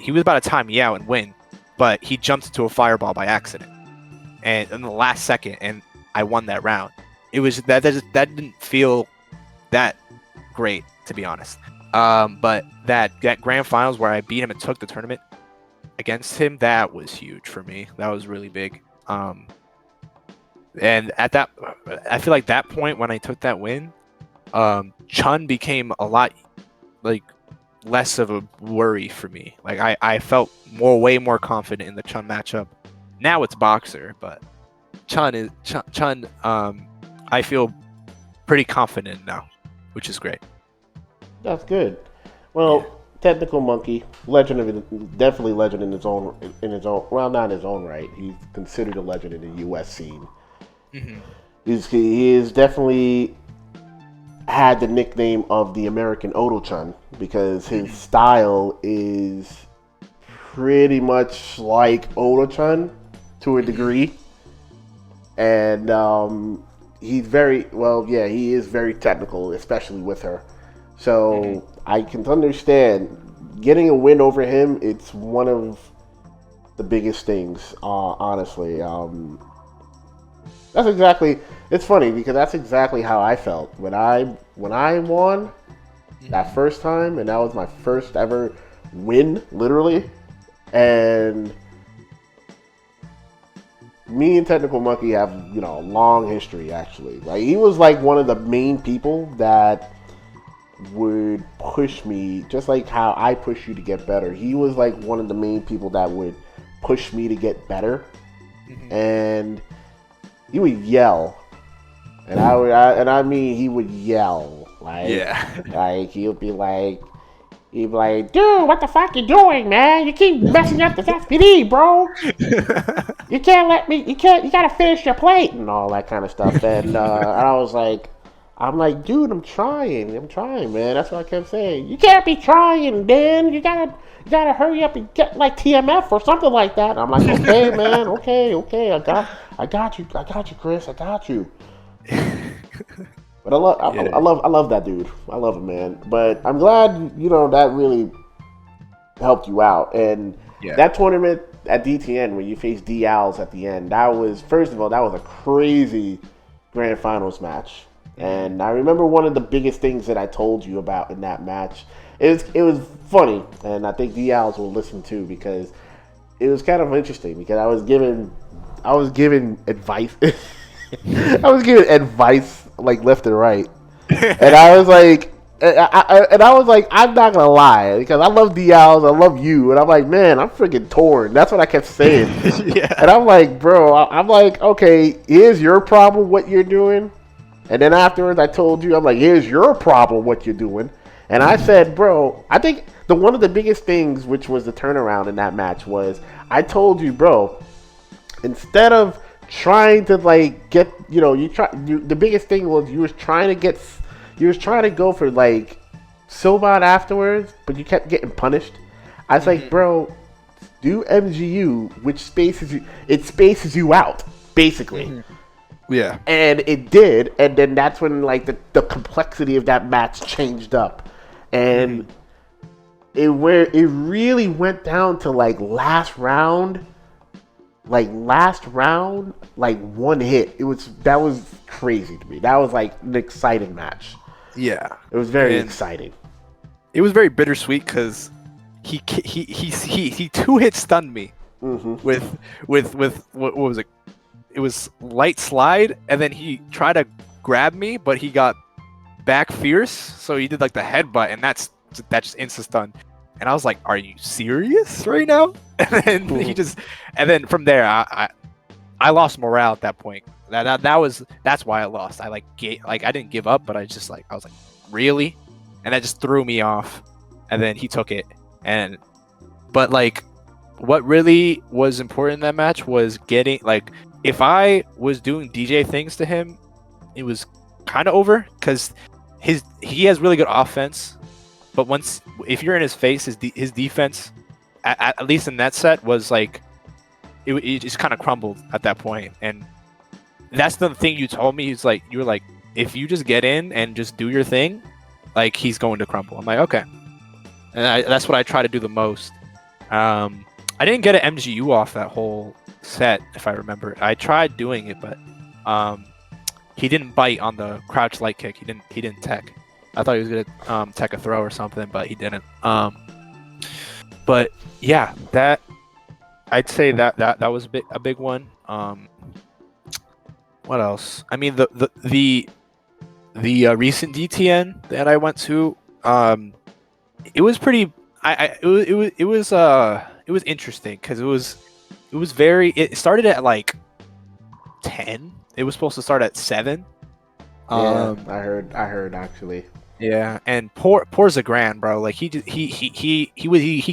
he was about to time me out and win, but he jumped into a fireball by accident, and in the last second, and I won that round. It was that didn't feel that great, to be honest. But that grand finals where I beat him and took the tournament against him, that was huge for me. That was really big. And at that, I feel like that point when I took that win, Chun became a lot like less of a worry for me. Like I felt way more confident in the Chun matchup. Now it's Boxer, but Chun. I feel pretty confident now, which is great. That's good. Yeah. Well, Technical Monkey, legend of definitely legend in his own. Well, not in his own right. He's considered a legend in the U.S. scene. Hmm. He is definitely had the nickname of the American Odo-chan because his style is pretty much like Odo-chan to a Hmm. degree, and he's very well. Yeah, he is very technical, especially with her. Hmm. So I can understand getting a win over him. It's one of the biggest things, honestly. That's exactly. It's funny because that's exactly how I felt when I won that Hmm. first time, and that was my first ever win, literally. And me and Technical Monkey have a long history actually. Like he was like one of the main people that would push me, just like how I push you to get better. He was like one of the main people that would push me to get better, Hmm. and he would yell. And I mean he would yell Yeah. like he'd be like, dude, what the fuck you doing, man? You keep messing up this SPD, bro. You can't let me. You gotta finish your plate and all that kind of stuff. And I was like, I'm like, dude, I'm trying, man. That's what I kept saying. You can't be trying, man. You gotta hurry up and get like TMF or something like that. And I'm like, okay, man, okay, I got you, Chris, I got you. But Yeah. I love that dude. I love him, man. But I'm glad that really helped you out. And Yeah. that tournament at DTN when you faced D Owls at the end, that was first of all that was a crazy grand finals match. Hmm. And I remember one of the biggest things that I told you about in that match. It was funny, and I think D Owls will listen too because it was kind of interesting because I was giving advice. I was giving advice like left and right, and I was like, and I was like, I'm not gonna lie because I love Diaz, I love you, and I'm like, man, I'm freaking torn. That's what I kept saying, Yeah. and I'm like, bro, I'm like, okay, here's your problem, what you're doing, and then afterwards, I told you, I'm like, here's your problem, what you're doing, and I said, bro, I think the one of the biggest things, which was the turnaround in that match, was I told you, bro, instead of trying to like get the biggest thing was you was trying to go for like Silbot afterwards, but you kept getting punished. I was like, Hmm. bro, do MGU, which spaces you out basically, Hmm. Yeah. and it did, and then that's when like the complexity of that match changed up, Hmm. and it really went down to like last round, like one hit. That was crazy to me. That was like an exciting match. Yeah. It was very And exciting. it was very bittersweet because he two hit stunned me Hmm. with what was it? It was light slide, and then he tried to grab me, but he got back fierce, so he did like the headbutt, and that just insta stun. And I was like, "Are you serious right now?" And then and then from there, I lost morale at that point. That's why I lost. I I didn't give up, but I was like, really, and that just threw me off. And then he took it, and but like, what really was important in that match was getting like, if I was doing DJ things to him, it was kind of over because he has really good offense, but once if you're in his face, his defense, at least in that set, was like it just kind of crumbled at that point. And that's the thing you told me. He's like, you were like, if you just get in and just do your thing, like he's going to crumble. I'm like, okay, and that's what I try to do the most. I didn't get an MGU off that whole set, if I remember. I tried doing it, but um, he didn't bite on the crouch light kick. He didn't tech. I thought he was gonna tech a throw or something, but he didn't. But yeah, that I'd say that was a big one. What else? I mean, the The recent DTN that I went to, it was pretty. It was interesting because it was very. It started at like 10. It was supposed to start at 7. Yeah, I heard actually. Yeah, and poor Zagran, bro. Like he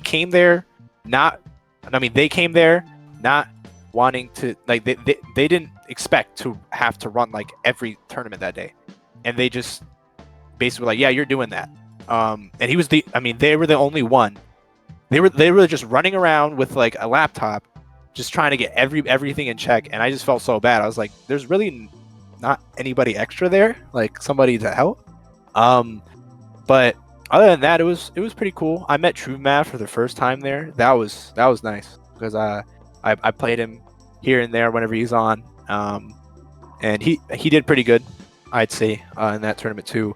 came there, not. I mean, they came there not wanting to like they didn't expect to have to run like every tournament that day, and they just basically were like, yeah, you're doing that. And he was the. I mean, they were the only one. They were just running around with like a laptop, just trying to get everything in check, and I just felt so bad. I was like, there's really not anybody extra there, like somebody to help. But other than that, it was pretty cool. I met True Matt for the first time there. That was nice because I played him here and there whenever he's on. And he did pretty good, I'd say, in that tournament too.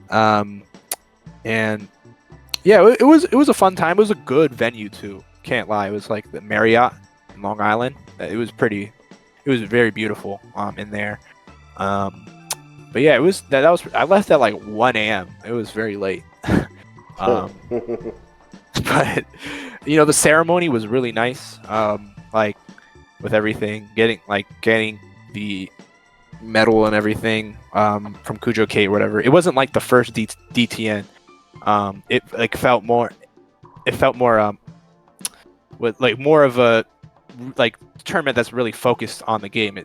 And yeah, it was a fun time. It was a good venue too. Can't lie. It was like the Marriott in Long Island. It was very beautiful in there. But yeah, it was that was. I left at like 1 a.m. It was very late. But the ceremony was really nice. Like with everything, getting the medal and everything from Kujo K or whatever. It wasn't like the first DTN. It felt more with like more of a like tournament that's really focused on the game.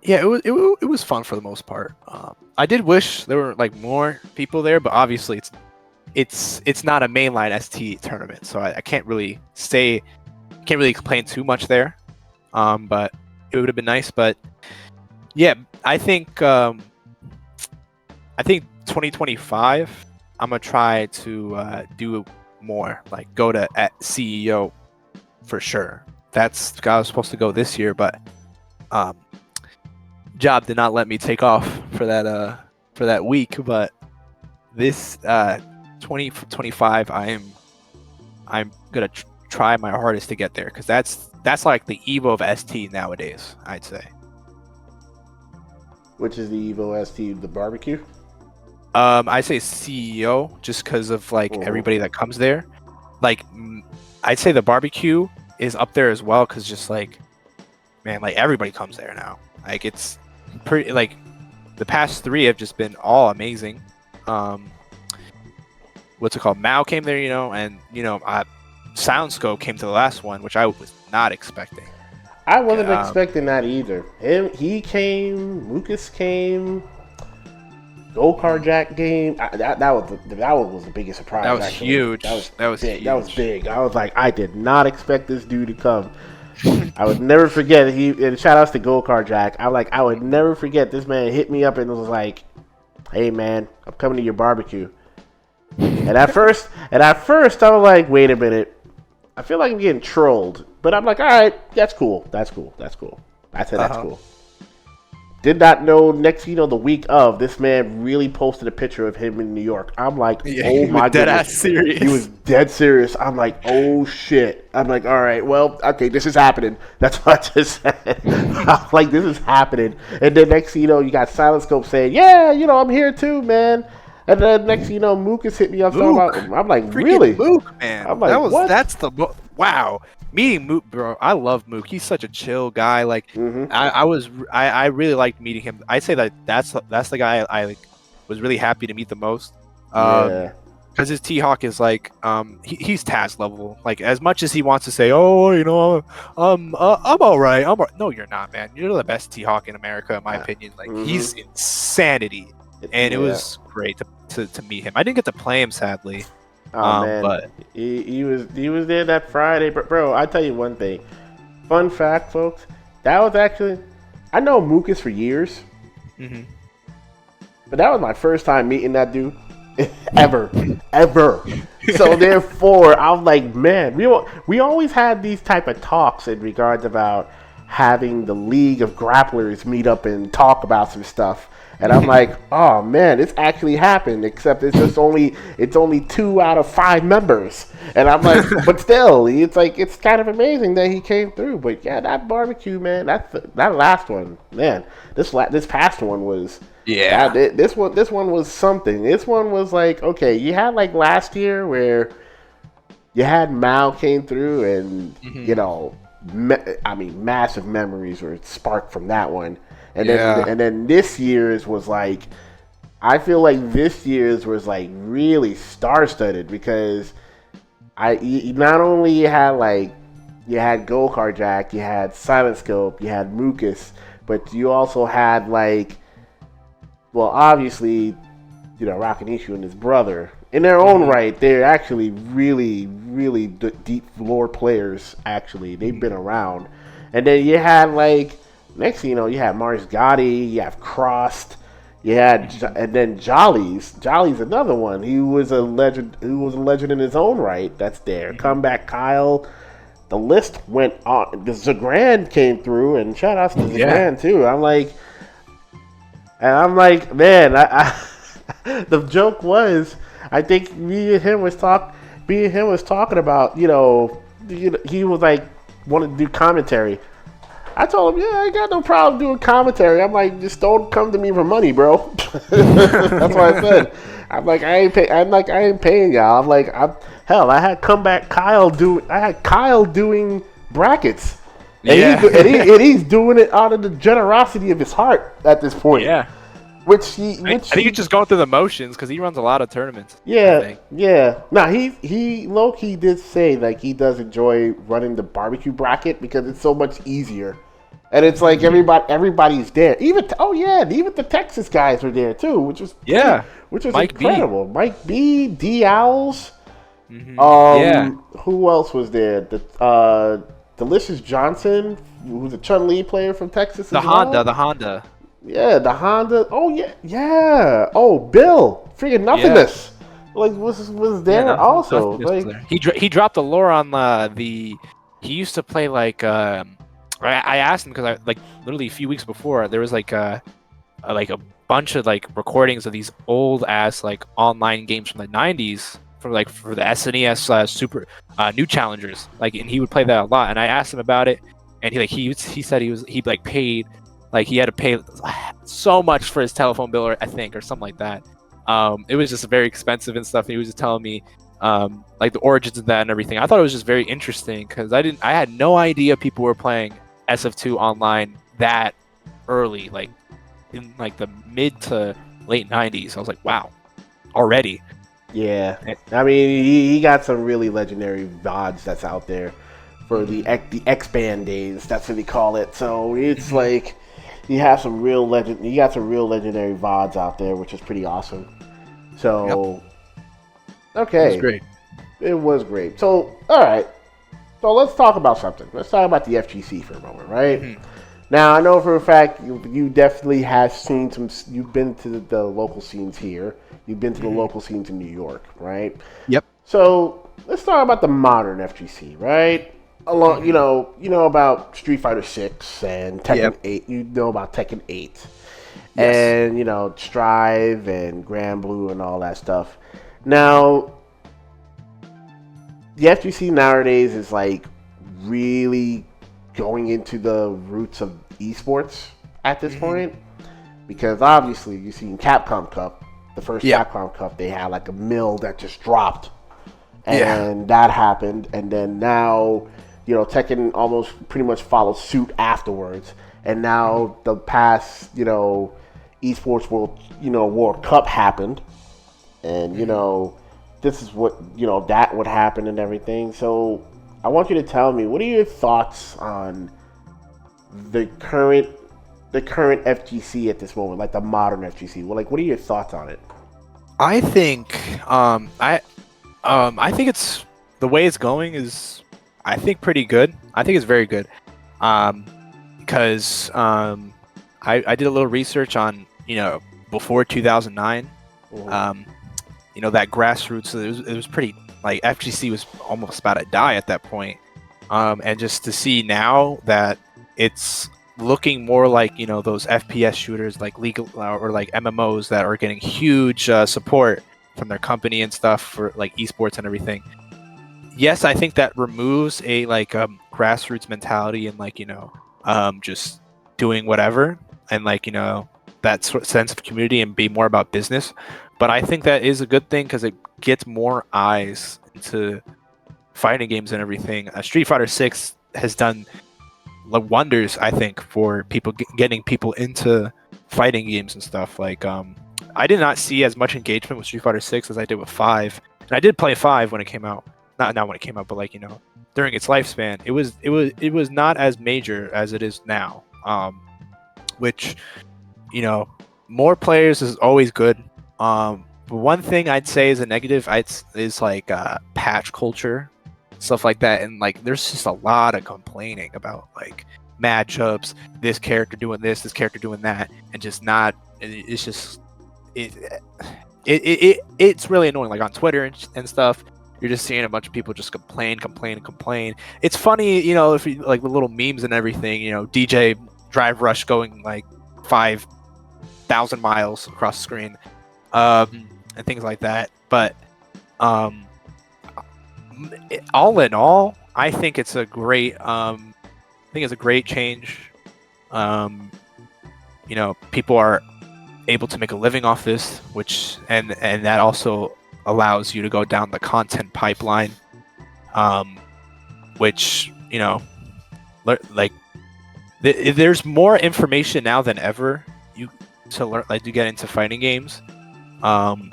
Yeah, it was fun for the most part. I did wish there were like more people there, but obviously it's not a mainline ST tournament, so I can't really complain too much there. But it would have been nice. But yeah, I think 2025 I'm gonna try to do more, like go to at CEO for sure. I was supposed to go this year, but job did not let me take off for that week. But this 2025 I'm gonna try my hardest to get there, because that's like the Evo of ST nowadays, I'd say. Which is the Evo ST, the barbecue? I say CEO just because of like everybody that comes there. Like I'd say the barbecue is up there as well, because just like, man, like everybody comes there now. Like it's pretty, like the past 3 have just been all amazing. What's it called? Mao came there, and Soundscope came to the last one, which I was not expecting. I wasn't expecting that either. He came, Lucas came, Go-Kart Jack game. That was the biggest surprise. That was actually. Huge. That was big. Huge. That was big. I was like, I did not expect this dude to come. I would never forget. And shout outs to Go-Kart Jack. I would never forget. This man hit me up and was like, "Hey man, I'm coming to your barbecue." And at first, I was like, "Wait a minute. I feel like I'm getting trolled." But I'm like, "All right, that's cool. That's cool. That's cool." I said, "That's cool." Did not know. Next, the week of, this man really posted a picture of him in New York. I'm like, oh my dead goodness. Ass serious. He was dead serious. I'm like, oh shit. I'm like, all right, well, okay, this is happening. That's what I just said. I'm like, this is happening. And then next, you got Silencescope saying, yeah, I'm here too, man. And then next, Mook is hitting me up. I'm like, really? Mook, man. I'm like, what? Wow. Meeting Mook, bro. I love Mook. He's such a chill guy. Like, I really liked meeting him. I'd say that's the guy I was really happy to meet the most. Because his T-Hawk is like, he's Taz level. Like, as much as he wants to say, oh, I'm all right. No, you're not, man. You're the best T-Hawk in America, in my opinion. Like, he's insanity. And it was great to meet him. I didn't get to play him, sadly. Oh man, but he was there that Friday. But bro, I tell you one thing. Fun fact, folks. That was actually, I know Mucus for years. But that was my first time meeting that dude. ever. So therefore, I was like, man, we always had these type of talks in regards about having the League of Grapplers meet up and talk about some stuff. And I'm like, oh man, this actually happened. Except it's only 2 out of 5 members. And I'm like, but still, it's kind of amazing that he came through. But yeah, that barbecue, man, that last one, man, this past one was. Yeah. This one was something. This one was like, okay, you had like last year where you had Mao came through and massive memories were sparked from that one. And then this year's was like, I feel like this year's was like really star-studded because not only you had Go Jack, you had Silent Scope, you had Mucus, but you also had like, well, obviously, Rakanishu and his brother. In their own right, they're actually really, really deep lore players, actually. They've been around. And then you had, like, next thing you know, you had Mars Gotti, you have Crossed, and then Jolly's. Jolly's another one. He was a legend in his own right. That's there. Comeback Kyle. The list went on. The Zagran came through, and shout outs to Zagran, too. I'm like, man, the joke was, I think me and him was talking about, he was like, wanted to do commentary. I told him, yeah, I got no problem doing commentary. I'm like, just don't come to me for money, bro. That's what I said. I'm like, I ain't paying y'all. I'm like, I had Kyle doing brackets. And he's doing it out of the generosity of his heart at this point. Yeah. I think he's just going through the motions because he runs a lot of tournaments. Yeah. Now he low key did say like he does enjoy running the barbecue bracket because it's so much easier, and it's like everybody's there. Even the Texas guys were there too, which was Mike incredible. B. Mike B, D Owls. Who else was there? Delicious Johnson, who's a Chun-Li player from Texas. The Honda. Yeah, the Honda. Oh yeah. Oh, Bill, freaking nothingness. Yeah. Like was there also. Like he dropped the lore on the. He used to play like. I asked him because literally a few weeks before there was like a bunch of like recordings of these old ass like online games from the 90s for the SNES Super New Challengers, and he would play that a lot, and I asked him about it, and he said he paid, like he had to pay so much for his telephone bill, or something like that. It was just very expensive and stuff, and he was just telling me like the origins of that and everything. I thought it was just very interesting because I had no idea people were playing SF2 online that early, like in like the mid to late 90s. I was like, wow, already. Yeah, I mean, he got some really legendary VODs that's out there for the X-Band days. That's what they call it. So it's like you got some real legendary VODs out there, which is pretty awesome. So okay, it was great. It was great. So all right, so let's talk about something. Let's talk about the FGC for a moment, right? Mm-hmm. Now I know for a fact you definitely have seen some. You've been to the local scenes here. You've been to the local scenes in New York, right? Yep. So let's talk about the modern FGC, right? Along, you know about Street Fighter 6 and Tekken 8. You know about Tekken 8, and Strive and Grand Blue and all that stuff. Now, the FGC nowadays is like really going into the roots of esports at this point, because obviously you've seen Capcom Cup. The first Capcom Cup, they had like a mill that just dropped, and that happened. And then now, Tekken almost pretty much followed suit afterwards. And now the past, esports World Cup happened, and this is what that would happen and everything. So I want you to tell me, what are your thoughts on the current FGC at this moment, like the modern FGC? Well, like, what are your thoughts on it? I think, I think it's the way it's going is, I think, pretty good. I think it's very good, because I did a little research on before 2009, that grassroots. It was pretty, like, FGC was almost about to die at that point, and just to see now that it's looking more like, you know, those FPS shooters like League or like MMOs that are getting huge support from their company and stuff for like esports and everything. Yes, I think that removes a like grassroots mentality and like, you know, just doing whatever, and like, you know, that sense of community and be more about business. But I think that is a good thing because it gets more eyes into fighting games and everything. Street Fighter 6 has done wonders, I think, for people getting people into fighting games and stuff. Like, I did not see as much engagement with Street Fighter 6 as I did with 5, and I did play 5 when it came out. Not when it came out, but like, you know, during its lifespan, it was not as major as it is now. Which, you know, more players is always good. But one thing I'd say is a negative is like patch culture, stuff like that, and like there's just a lot of complaining about like matchups, this character doing this character doing that, and just not. It's just it's really annoying. Like on Twitter and stuff, you're just seeing a bunch of people just complain. It's funny, you know, if you like the little memes and everything, you know, DJ Drive Rush going like 5,000 miles across the screen, and things like that. But all in all, I think it's a great change. You know, people are able to make a living off this, which and that also allows you to go down the content pipeline, which, you know, like there's more information now than ever to learn, like, to get into fighting games,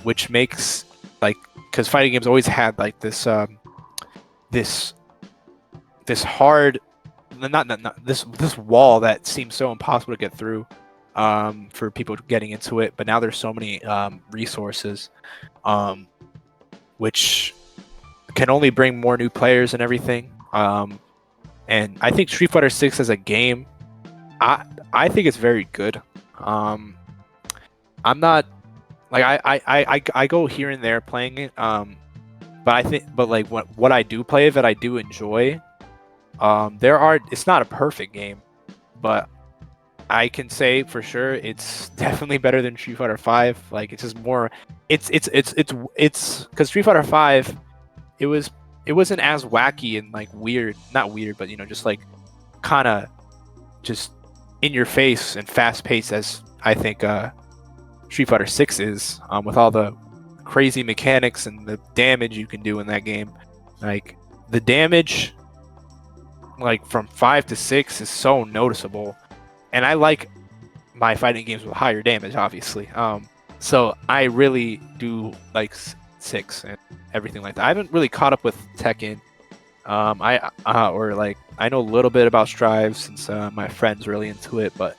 which makes, like, because fighting games always had like this hard, not this wall that seems so impossible to get through, for people getting into it. But now there's so many resources, which can only bring more new players and everything. And I think Street Fighter 6 as a game, I think it's very good. I'm not like I go here and there playing it, but like what I do play of it, I do enjoy. It's not a perfect game, but I can say for sure it's definitely better than Street Fighter 5. Like, it's just more, it's because Street Fighter 5, it wasn't as wacky and like not weird, but, you know, just like kind of just in your face and fast paced as I think Street Fighter 6 is, with all the crazy mechanics and the damage you can do in that game. Like, the damage, like from 5 to 6, is so noticeable, and I like my fighting games with higher damage, obviously. So I really do like 6 and everything like that. I haven't really caught up with Tekken. I know a little bit about Strive since my friend's really into it, but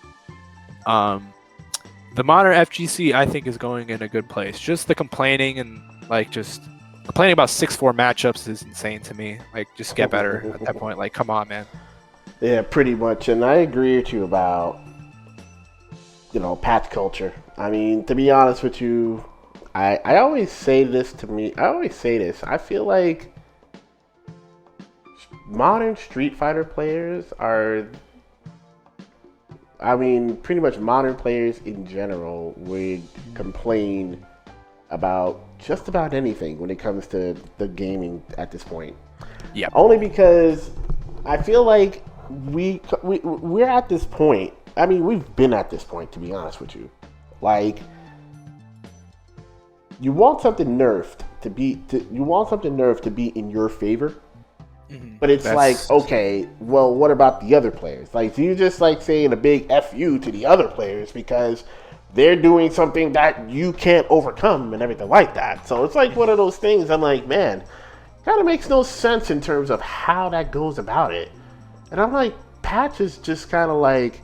the modern FGC, I think, is going in a good place. Just the complaining and like just complaining about 6-4 matchups is insane to me. Like, just get better at that point. Like, come on, man. Yeah, pretty much. And I agree with you about, you know, patch culture. I mean, to be honest with you, I always say this I feel like modern Street Fighter players are, I mean, pretty much modern players in general would complain about just about anything when it comes to the gaming at this point. Yeah. Only because I feel like we're at this point. I mean, we've been at this point, to be honest with you. Like, you want something nerfed to be in your favor. Mm-hmm. But it's like, okay, well, what about the other players? Like, do you just like saying a big F you to the other players because they're doing something that you can't overcome and everything like that? So it's like one of those things. I'm like, man, kind of makes no sense in terms of how that goes about it. And I'm like, patch is just kind of like,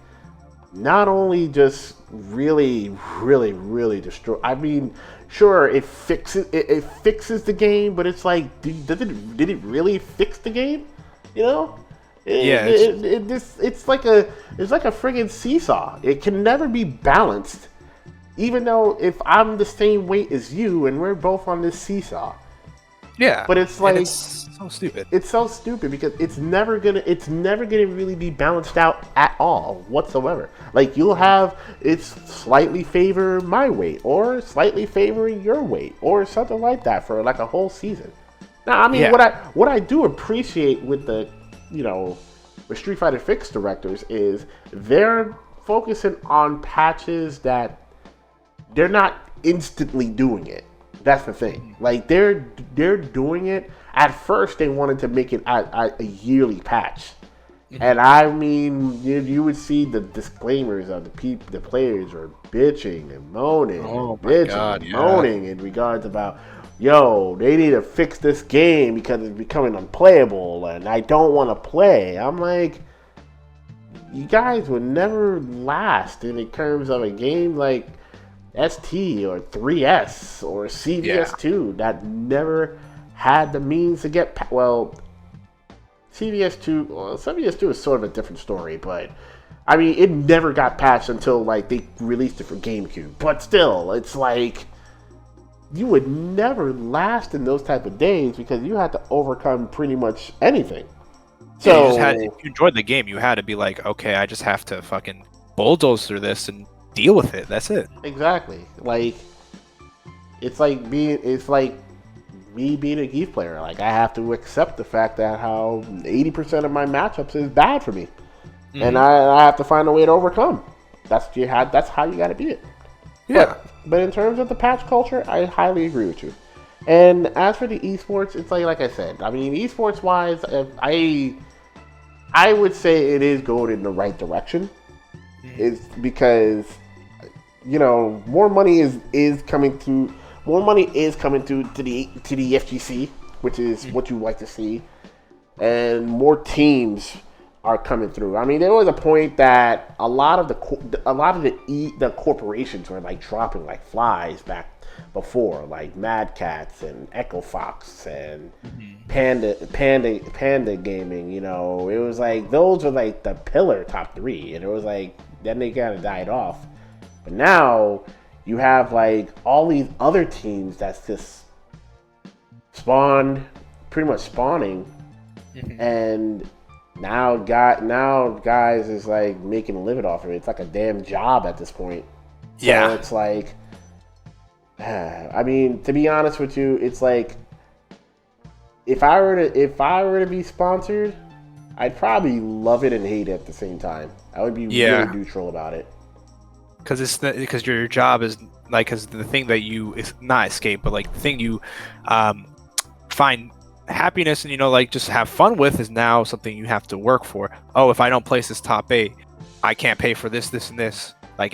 not only just really, really, really destroy. I mean, sure, it fixes the game, but it's like, did it really fix the game? You know? It's like a friggin' seesaw. It can never be balanced, even though if I'm the same weight as you and we're both on this seesaw. Yeah, But it's and like it's so stupid. it's so stupid because it's never gonna really be balanced out at all whatsoever. Like you'll have it's slightly favor my weight or slightly favoring your weight or something like that for like a whole season. Now, I mean, Yeah, what I do appreciate with the, you know, with Street Fighter Fix directors is they're focusing on patches that they're not instantly doing it. That's the thing. Like they're doing it. At first, they wanted to make it a yearly patch, and I mean, you would see the disclaimers of the players are bitching and moaning and oh my bitching god, and yeah. moaning in regards about, yo, they need to fix this game because it's becoming unplayable, and I don't want to play. I'm like, you guys would never last in terms of a game like ST or 3S or Yeah. CVS2 that never had the means to get well. CVS2 is sort of a different story, but I mean, it never got patched until like they released it for GameCube. But still, it's like you would never last in those type of days because you had to overcome pretty much anything. Yeah, you just had, if So you enjoyed the game, you had to be like, okay, I just have to fucking bulldoze through this and deal with it. That's it. exactly, like it's like me being a Geef player. Like I have to accept the fact that how 80% of my matchups is bad for me, and Hmm. I have to find a way to overcome. That's how you got to be it. Yeah. But in terms of the patch culture, I highly agree with you. And as for the esports, it's like I said. I mean, esports wise, I would say it is going in the right direction. It's because more money is coming to the FGC, which is what you like to see, and more teams are coming through. I mean, there was a point that a lot of the corporations were like dropping like flies back before, like Mad Cats and Echo Fox and Panda Gaming. It was like those were like the pillar top three, and it was like then they kind of died off. But now you have like all these other teams that's just pretty much spawning, and now guys is like making a living off of it. It's like a damn job at this point. So Yeah. it's like, I mean, to be honest with you, it's like if I were to be sponsored, I'd probably love it and hate it at the same time. I would be Yeah. really neutral about it. Because your job is like, because the thing that you is not escape, but like the thing you find happiness and like just have fun with is now something you have to work for. Oh, if I don't place this top 8, I can't pay for this and this. Like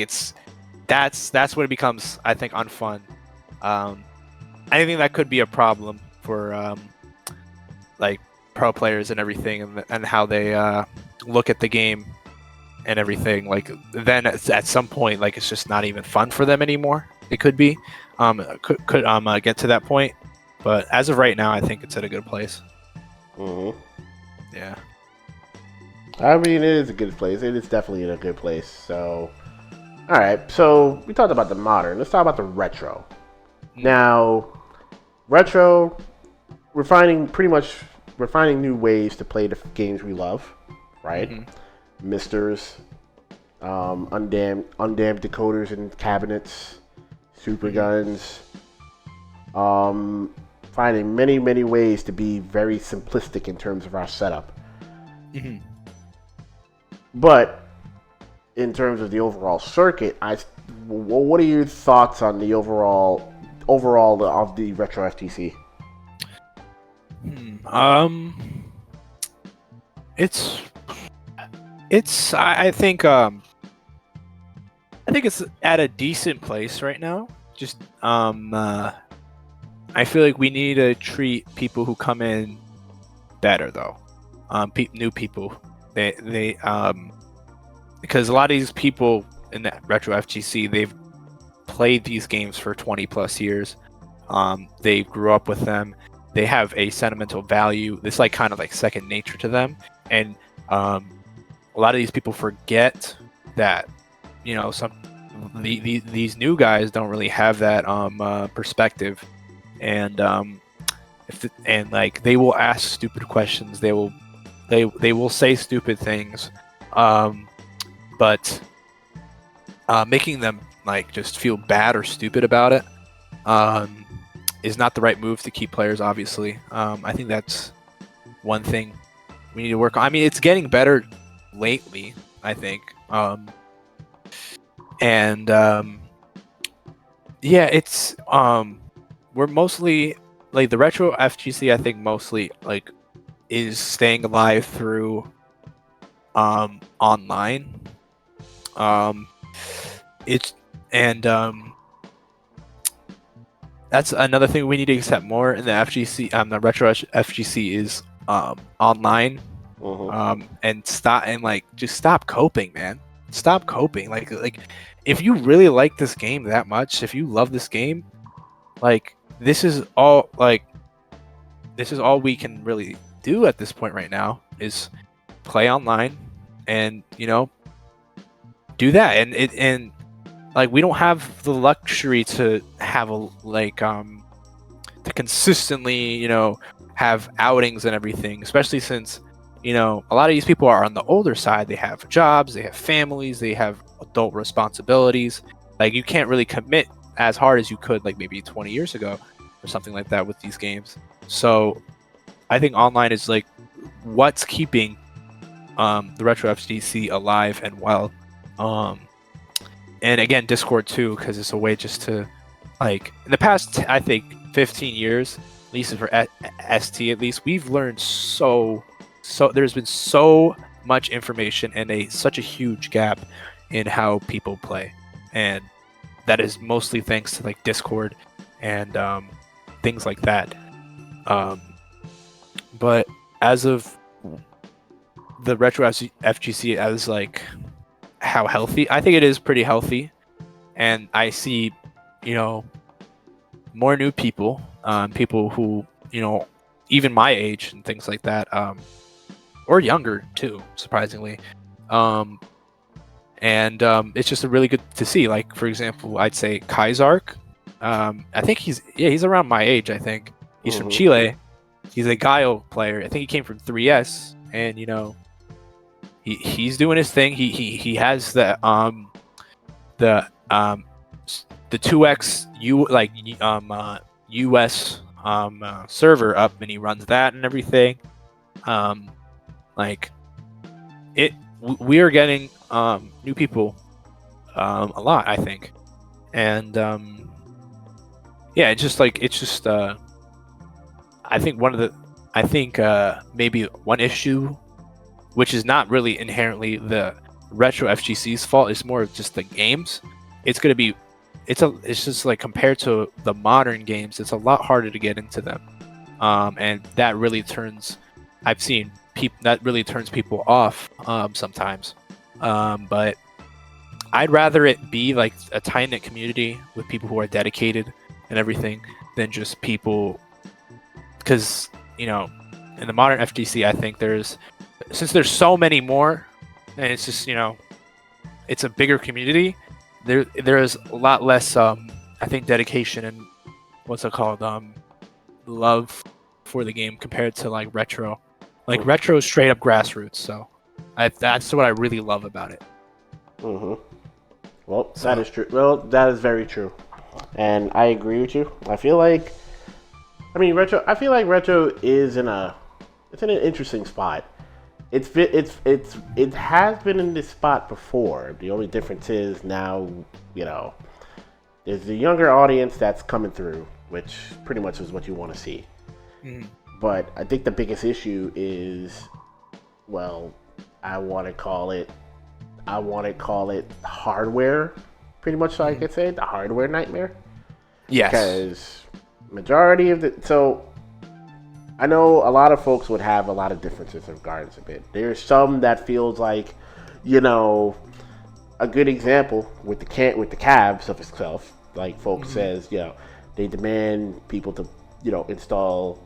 that's when it becomes, I think, unfun. I think that could be a problem for like pro players and everything, and how they look at the game and everything. Like then at some point, like it's just not even fun for them anymore. It could be could get to that point, but as of right now, I think it's at a good place. hmm Yeah. I mean, it is a good place. It is definitely in a good place. So, all right. So we talked about the modern. Let's talk about the retro. Now, retro, we're finding new ways to play the games we love, right? Misters, undammed decoders and cabinets, super guns. Finding many ways to be very simplistic in terms of our setup. But in terms of the overall circuit, what are your thoughts on the overall of the retro FTC? It's I think it's at a decent place right now. Just I feel like we need to treat people who come in better though. New people, they because a lot of these people in that retro FGC, they've played these games for 20 plus years. They grew up with them. They have a sentimental value. It's like kind of like second nature to them, and a lot of these people forget that these new guys don't really have that perspective, and And like they will ask stupid questions. They will say stupid things, but making them like just feel bad or stupid about it is not the right move to keep players. Obviously, I think that's one thing we need to work on. I mean, it's getting better lately, I think, and yeah, it's we're mostly like the retro FGC. I think mostly like is staying alive through online. It's and that's another thing we need to accept more in the FGC. The retro FGC is online. And just stop coping, man. Stop coping. Like if you really like this game that much, if you love this game, like this is all we can really do at this point right now is play online and do that. And like we don't have the luxury to have to consistently have outings and everything, especially since a lot of these people are on the older side. They have jobs, they have families, they have adult responsibilities. Like you can't really commit as hard as you could like maybe 20 years ago or something like that with these games. So I think online is like what's keeping the retro FGC alive and well. And again, Discord too, because it's a way just to like in the past I think 15 years, at least for ST, at least we've learned so there's been so much information and such a huge gap in how people play, and that is mostly thanks to like Discord and things like that. But as of the retro FGC as like how healthy, I think it is pretty healthy, and I see more new people, people who even my age and things like that, or younger too, surprisingly. And it's just really good to see. Like for example, I'd say Kaizark. I think he's around my age. I think he's from Chile. He's a Gaio player. I think he came from 3S, and he's doing his thing. He has the 2x US server up, and he runs that and everything. We are getting new people a lot, I think, and yeah, I think maybe one issue, which is not really inherently the retro FGC's fault, is more of just the games. It's just like compared to the modern games, it's a lot harder to get into them, and that really turns people off sometimes. But I'd rather it be like a tight-knit community with people who are dedicated and everything than just people, because in the modern FGC, I think since there's so many more, and it's just it's a bigger community. There is a lot less I think dedication and love for the game compared to like retro. Like retro is straight up grassroots, so that's what I really love about it. Well, that is true. Well, that is very true, and I agree with you. I feel like retro is in an interesting spot. It has been in this spot before. The only difference is now, there's the younger audience that's coming through, which pretty much is what you want to see. But I think the biggest issue is, well, I want to call it hardware, pretty much, so I could say the hardware nightmare. Yes. Because majority of so I know a lot of folks would have a lot of differences in regards of it. There's some that feels like, a good example with the cabs of itself. Like folks says, they demand people to, install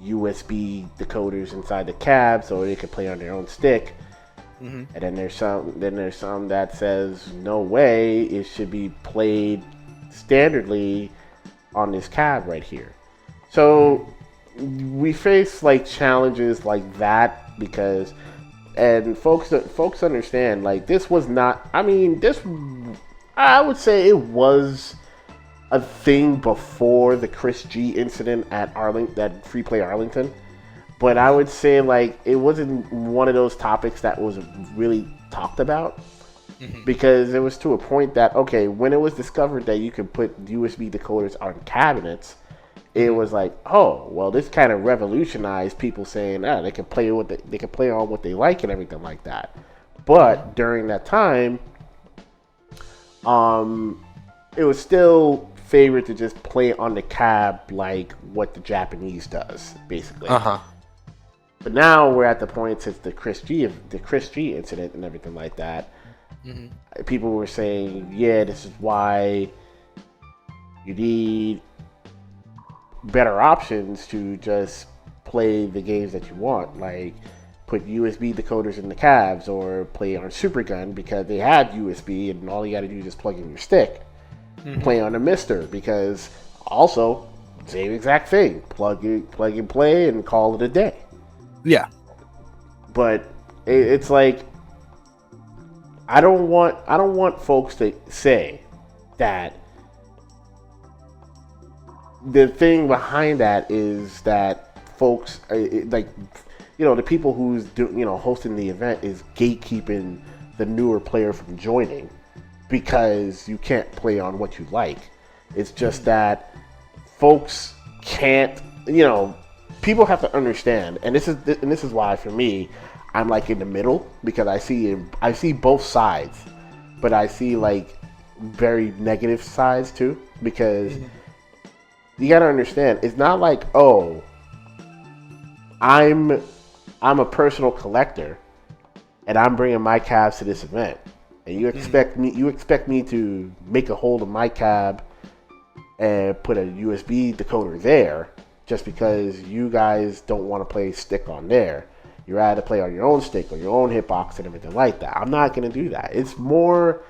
USB decoders inside the cab so they can play on their own stick. And then there's some that says no way, it should be played standardly on this cab right here. So we face like challenges like that because, and folks understand like this was not. I mean, this I would say it was a thing before the Chris G incident at Arlington, that Free Play Arlington. But I would say like it wasn't one of those topics that was really talked about because it was to a point that okay, when it was discovered that you could put USB decoders on cabinets, it was like, oh, well, this kind of revolutionized people saying, they can play they can play on what they like and everything like that. But during that time, it was still favored to just play on the cab like what the Japanese does, basically. But now we're at the point since the Chris G incident and everything like that. People were saying, yeah, this is why you need better options to just play the games that you want, like put USB decoders in the cabs or play on Supergun because they had USB and all you got to do is just plug in your stick. Play on a Mister because also same exact thing, plug and play and call it a day. Yeah, but it's like I don't want folks to say that the thing behind that is that folks like the people who's hosting the event is gatekeeping the newer player from joining because you can't play on what you like. It's just that folks can't, people have to understand, and this is why for me I'm like in the middle because I see both sides, but I see like very negative sides too because you got to understand it's not like, oh, I'm a personal collector and I'm bringing my cabs to this event and you expect me to make a hold of my cab and put a USB decoder there just because you guys don't want to play stick on there. You'd rather play on your own stick or your own hitbox and everything like that. I'm not going to do that. It's more,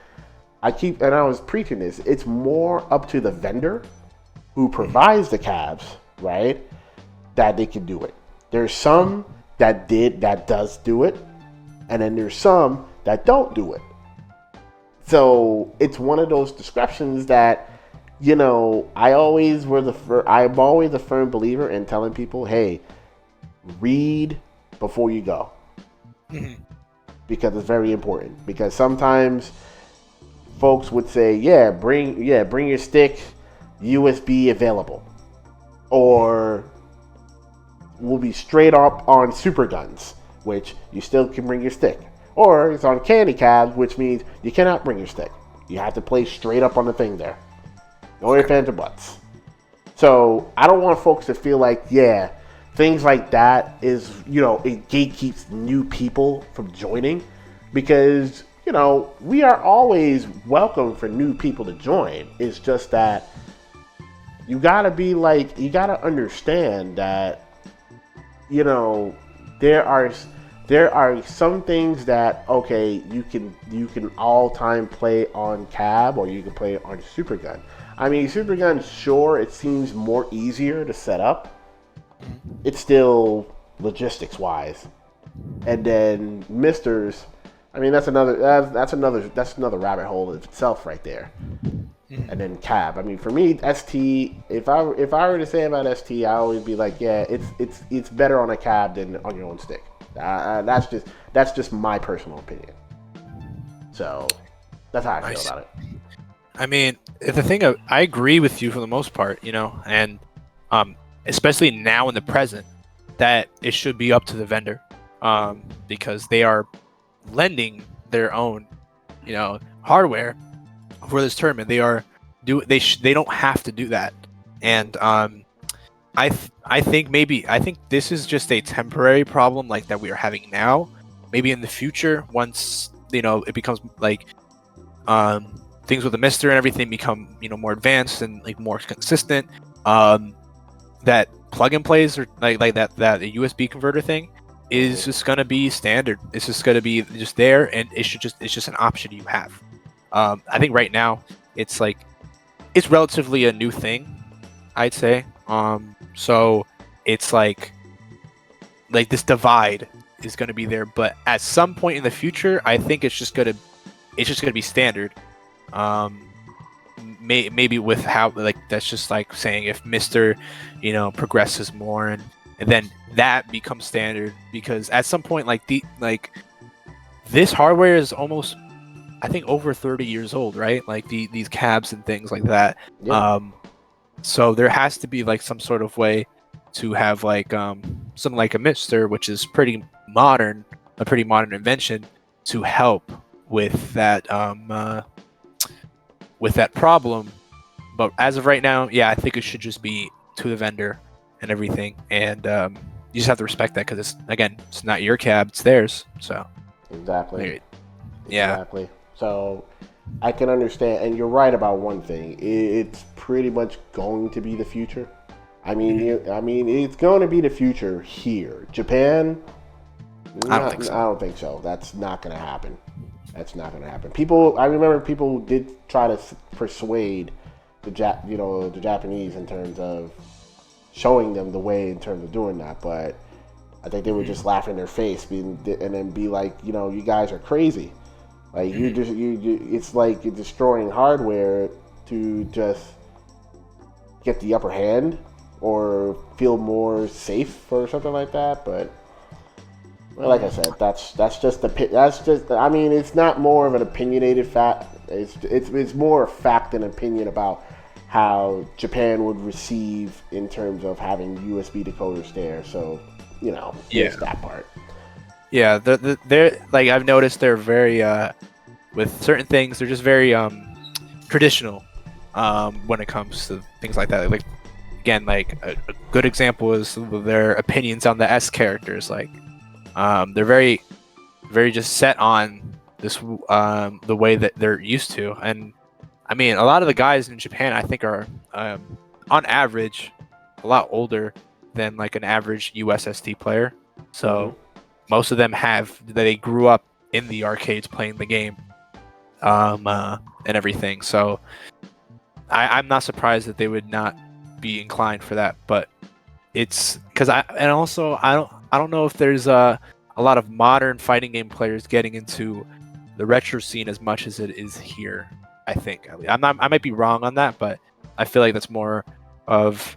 I was preaching this, it's more up to the vendor who provides the cabs, right, that they can do it. There's some that does do it, and then there's some that don't do it. So it's one of those descriptions that, I'm always a firm believer in telling people, hey, read before you go. Because it's very important. Because sometimes folks would say, bring your stick, USB available. Or we'll be straight up on super guns, which you still can bring your stick. Or it's on candy cabs, which means you cannot bring your stick. You have to play straight up on the thing there. No ifs, ands, or buts. So I don't want folks to feel like, things like that is, it gatekeeps new people from joining. Because, we are always welcome for new people to join. It's just that you gotta understand that, there are some things that, okay, you can all time play on cab or you can play on Supergun. I mean, Supergun, sure, it seems more easier to set up. It's still logistics wise. And then Misters, I mean, that's another rabbit hole in itself right there. And then cab. I mean, for me, ST. If I were to say about ST, I always be like, it's better on a cab than on your own stick. That's just my personal opinion. So that's how I feel about it. I mean, the thing I agree with you for the most part, and especially now in the present, that it should be up to the vendor, because they are lending their own, hardware for this tournament. They don't have to do that, and I think this is just a temporary problem like that we are having now. Maybe in the future, once it becomes like things with the Mister and everything become more advanced and like more consistent, that plug and plays or like that a USB converter thing is just gonna be standard. It's just gonna be just there, and it's just an option you have. I think right now it's relatively a new thing, I'd say. So it's like like this divide is going to be there, but at some point in the future, I think it's just gonna be standard. Um, maybe with how like that's just like saying if Mister, progresses more and then that becomes standard because at some point this hardware is almost I think over 30 years old, right? Like these cabs and things like that. Yep. So there has to be like some sort of way to have like something like a Mister, which is a pretty modern invention to help with that problem. But as of right now, yeah, I think it should just be to the vendor and everything, and you just have to respect that because it's not your cab, it's theirs. So Exactly. yeah. Exactly. So I can understand, and you're right about one thing. It's pretty much going to be the future. I mean, it's going to be the future here. Japan, I don't think so. I don't think so. That's not going to happen. That's not going to happen. I remember people did try to persuade the Japanese in terms of showing them the way in terms of doing that, but I think they would just laugh in their face, and then be like, you guys are crazy. Like it's like you're destroying hardware to just get the upper hand or feel more safe or something like that. But like I said, that's just I mean, it's not more of an opinionated fact. It's more a fact than opinion about how Japan would receive in terms of having USB decoders there. So there's that part. Yeah, they're like I've noticed they're very with certain things they're just very traditional when it comes to things like that. Like again, like a good example is their opinions on the S characters. Like they're very just set on this the way that they're used to. And I mean, a lot of the guys in Japan I think are on average a lot older than like an average USSD player. So most of them they grew up in the arcades playing the game and everything. So I'm not surprised that they would not be inclined for that. But it's because I don't know if there's a lot of modern fighting game players getting into the retro scene as much as it is here. I think I might be wrong on that, but I feel like that's more of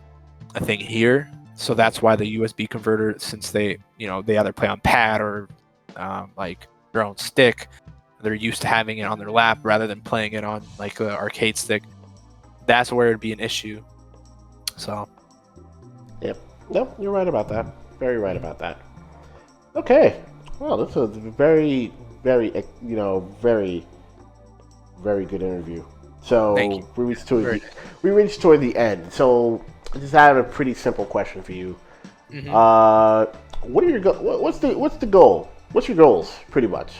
a thing here. So that's why the USB converter, since they either play on pad or like their own stick, they're used to having it on their lap rather than playing it on like the arcade stick. That's where it'd be an issue. So. Yep. Nope, you're right about that. Very right about that. Okay. Well, this was a very, very, very, very good interview. So Thank you. we reached toward the end. So I just have a pretty simple question for you. What are your what's the goal? What's your goals, pretty much?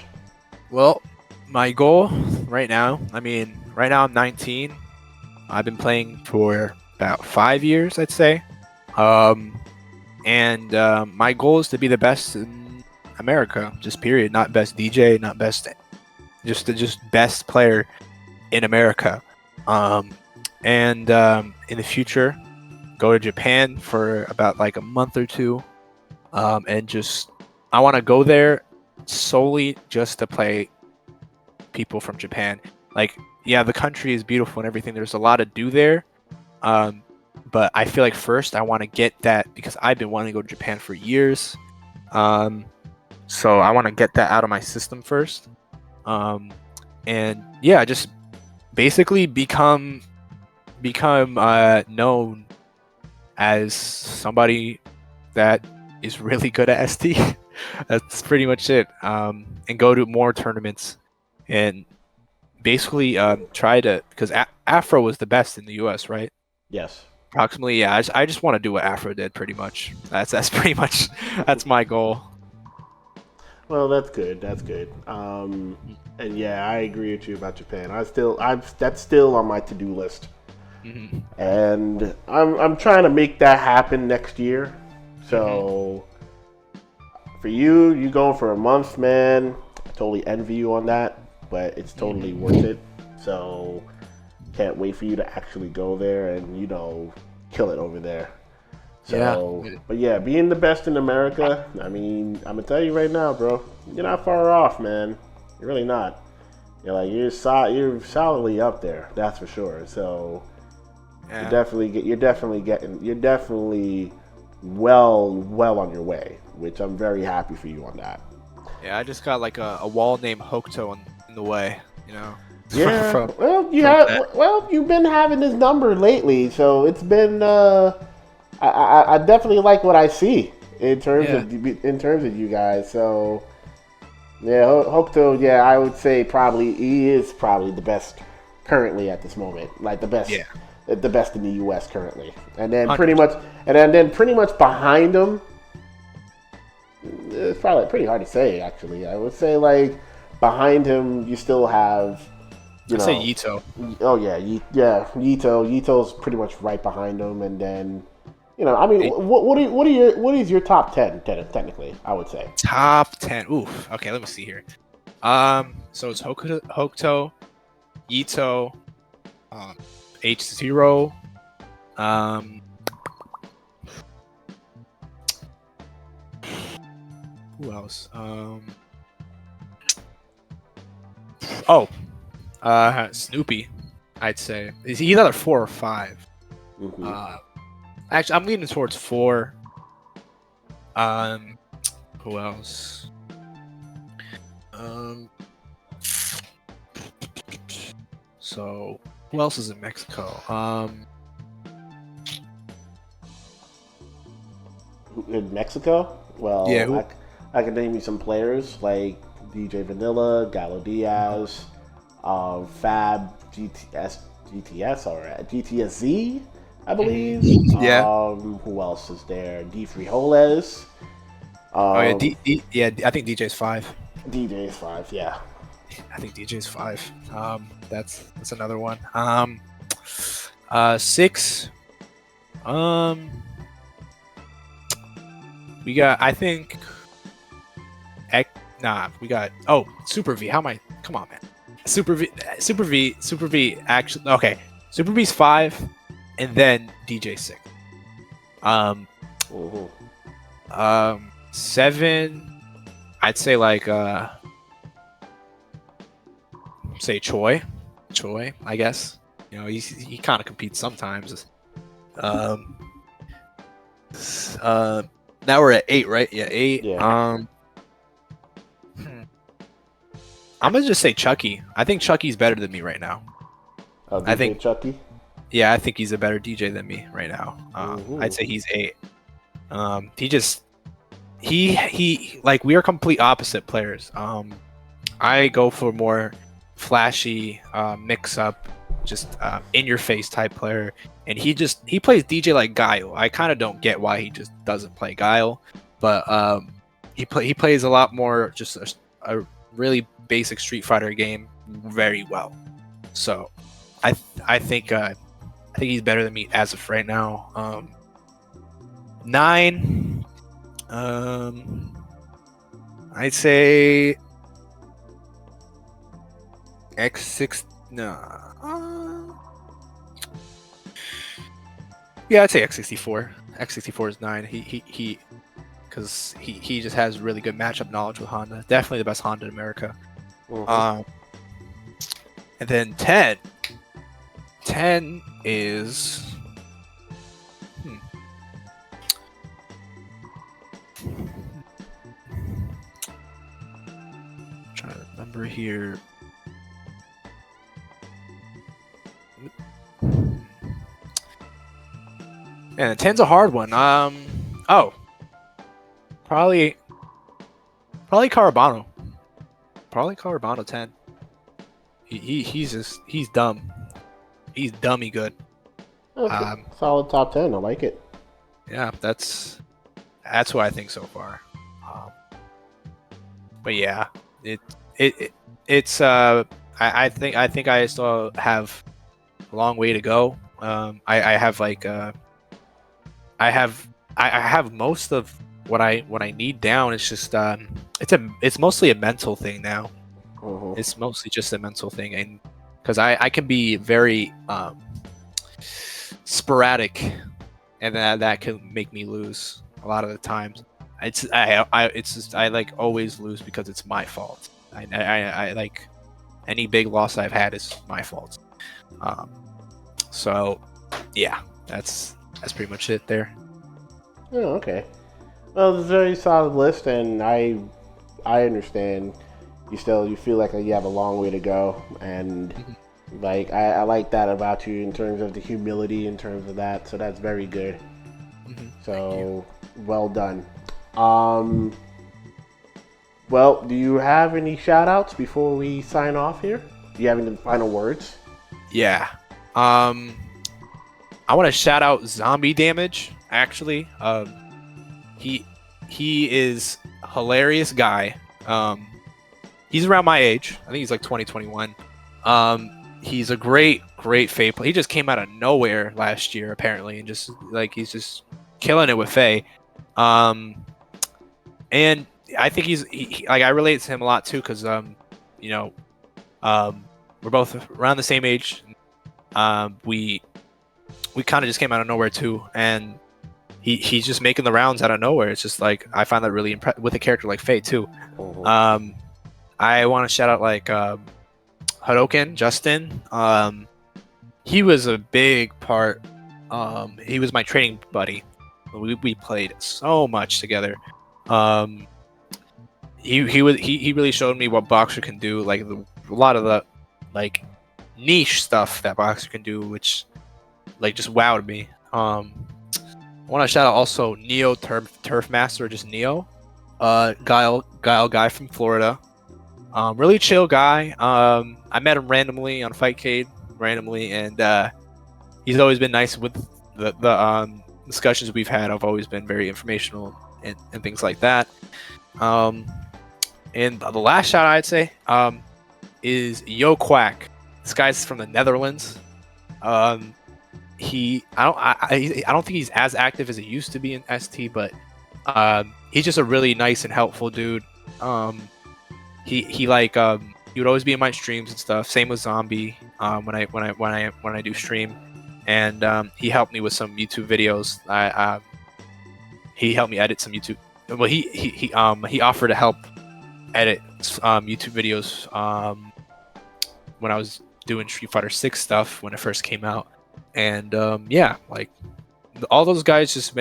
Well, my goal right now. Right now I'm 19. I've been playing for about 5 years, I'd say. And my goal is to be the best in America, just period. Not best DJ, not best, just best player in America. And in the future, go to Japan for about like a month or two, and I want to go there solely just to play people from Japan. Like, yeah, the country is beautiful and everything. There's a lot to do there. But I feel like first I want to get that because I've been wanting to go to Japan for years. So I want to get that out of my system first. And yeah, just basically become known as somebody that is really good at ST. That's pretty much it. And go to more tournaments and basically try to, because Afro was the best in the US, right? Yes. Approximately, yeah. I just want to do what Afro did, pretty much. That's pretty much that's my goal. Well, that's good. That's good. And yeah, I agree with you about Japan. That's still on my to-do list. And I'm trying to make that happen next year. So for you going for a month, man, I totally envy you on that, but it's totally worth it. So can't wait for you to actually go there and kill it over there. Yeah. So, but yeah, being the best in America, I mean, I'm gonna tell you right now, bro, you're not far off, man. You're really not. You're solidly up there, that's for sure. So Yeah. you're definitely well on your way, which I'm very happy for you on that. Yeah, I just got like a wall named Hokuto in the way, you know. Yeah, from well, from that. you've been having this number lately, so it's been. I definitely like what I see Yeah. in terms of you guys. So yeah, Hokuto, yeah, I would say probably he is probably the best currently at this moment, like Yeah. the best in the U.S. currently, and then 100%. pretty much behind him. It's probably pretty hard to say, actually. I would say like behind him, you still have, you I say know, Yito. oh yeah, Yito's pretty much right behind him, and then, I mean, A what is your top 10 technically? I would say. top 10. Oof. Okay, let me see here. So it's Hokuto, Yito, um, H0. Um, who else? Oh, Snoopy. I'd say is either 4 or 5. Hmm. Uh, actually, I'm leaning towards 4. Um, who else? Um, so who else is in Mexico? In Mexico, Yeah, well, who? I can name you some players like DJ Vanilla, Gallo Diaz, Fab, GTSZ, I believe. Yeah. Who else is there? D Frijoles. Oh yeah, Um, yeah. I think DJ's 5. DJ's five, yeah. I think DJ's 5. That's another one. 6. Um, we got. I think. Nah, we got. Oh, Super V. How am I? Come on, man. Super V. Actually, okay. Super V's 5, and then DJ 6. Um, Mhm. 7. I'd say like say Choi, I guess. He kind of competes sometimes. Um, uh, now we're at 8, right? Yeah, 8. Yeah. I'm gonna just say Chucky. I think Chucky's better than me right now. I DJ think, Chucky. yeah, I think he's a better DJ than me right now. I'd Mhm. say he's 8. He like we are complete opposite players. I go for more flashy, mix up, just in your face type player, and he plays DJ like Guile. I kind of don't get why he just doesn't play Guile, but he plays a lot more just a really basic Street Fighter game very well. So I think he's better than me as of right now. 9. I'd say X6. Nah. Yeah, I'd say X64. X64 is 9. Because he just has really good matchup knowledge with Honda. Definitely the best Honda in America. Mhm. And then 10. 10 is. Trying to remember here. And 10's a hard one. Oh, probably Carabano. Probably Carabano 10. He's dumb. He's dummy good. Okay. Solid top 10. I like it. Yeah, that's what I think so far. Um, but yeah, it's I think I still have a long way to go. I have like I have most of what I need down. It's just it's mostly a mental thing now. Mhm. It's mostly just a mental thing, and because I can be very sporadic and that can make me lose a lot of the times. It's just I like always lose because it's my fault. I like any big loss I've had is my fault. Um, so yeah, that's pretty much it there. Oh, okay. Well, it's a very solid list, and I understand. You feel like you have a long way to go, and like I like that about you in terms of the humility, in terms of that. So that's very good. So well done. Well, do you have any shout outs before we sign off here? Do you have any final words? Yeah. I want to shout out Zombie Damage. Actually, he is a hilarious guy. He's around my age. I think he's like 2021. He's a great Fae player. He just came out of nowhere last year apparently, and just like he's just killing it with Fae. And I think he like I relate to him a lot too, because you know, we're both around the same age. We kind of just came out of nowhere too, and he's just making the rounds out of nowhere. It's just like I find that really impressive with a character like Faye too. I want to shout out like Hadoken Justin. He was a big part. He was my training buddy. We played so much together. He really showed me what Boxer can do. Like a lot of the like niche stuff that Boxer can do, which like just wowed me. I want to shout out also Neo Turf Master, just Neo, Guile guy from Florida. Really chill guy. I met him randomly on Fightcade, and he's always been nice with the discussions we've had. I've always been very informational and things like that. And the last shout I'd say is Yo Quack. This guy's from the Netherlands. I don't think he's as active as he used to be in ST, but he's just a really nice and helpful dude. He would always be in my streams and stuff. Same with Zombie when I do stream, and he helped me with some YouTube videos. He helped me edit some YouTube. Well, he offered to help edit YouTube videos when I was doing Street Fighter 6 stuff when it first came out. And yeah, like all those guys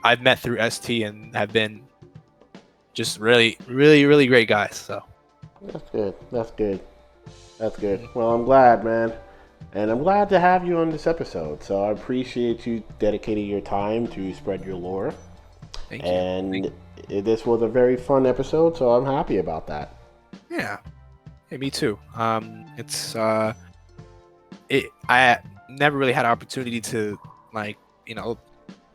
I've met through ST and have been just really great guys. So That's good. Well, I'm glad, man. And I'm glad to have you on this episode. So I appreciate you dedicating your time to spread your lore. Thank you. And this was a very fun episode, so I'm happy about that. Yeah. Hey, me too. I never really had an opportunity to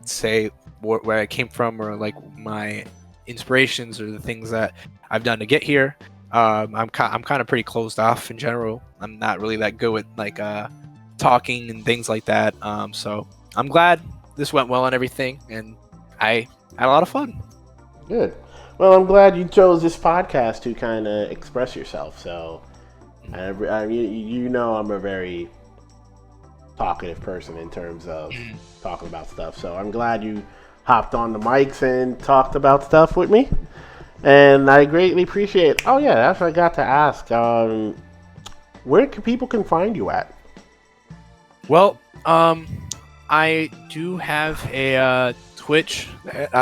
say where I came from or like my inspirations or the things that I've done to get here. I'm kind of pretty closed off in general. I'm not really that good with talking and things like that. So I'm glad this went well and everything, and I had a lot of fun. Good. Well, I'm glad you chose this podcast to kind of express yourself. So, I'm a very talkative person in terms of talking about stuff. So I'm glad you hopped on the mics and talked about stuff with me. And I greatly appreciate it. Oh, yeah, that's what I got to ask. Where people can find you at? Well, I do have a Twitch that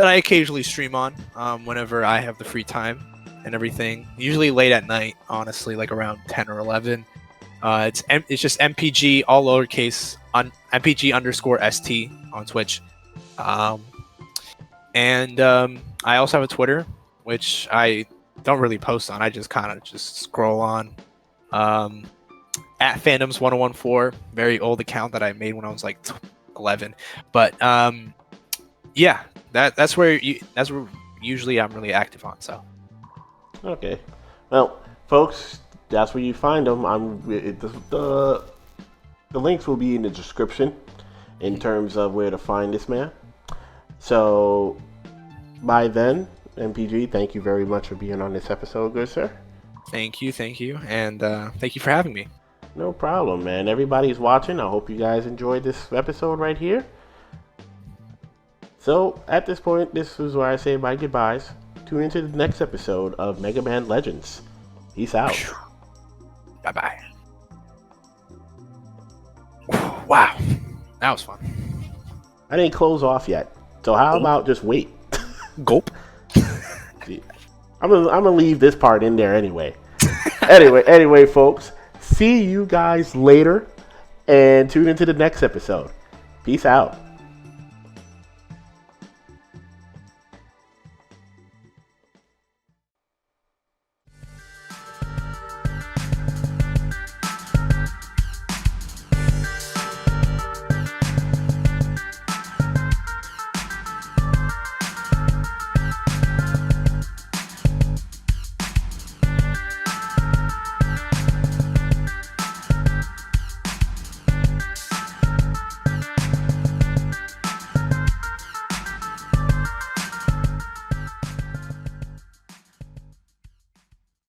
I occasionally stream on whenever I have the free time and everything. Usually late at night, honestly, like around 10 or 11. It's just MPG, all lowercase, on MPG_ST on Twitch. And I also have a Twitter, which I don't really post on. I just kind of scroll on. At Fandoms1014, very old account that I made when I was like 11. But yeah, that's where usually I'm really active on. So okay, well, folks, that's where you find them. The links will be in the description in terms of where to find this man. So by then, MPG, thank you very much for being on this episode, good sir. Thank you, and thank you for having me. No problem, man. Everybody's watching. I hope you guys enjoyed this episode right here. So, at this point, this is where I say my goodbyes. Tune into the next episode of Megaman Legends. Peace out. Bye-bye. Wow. That was fun. I didn't close off yet. So how about just wait? Gulp. I'm gonna leave this part in there anyway. Anyway, folks. See you guys later. And tune into the next episode. Peace out.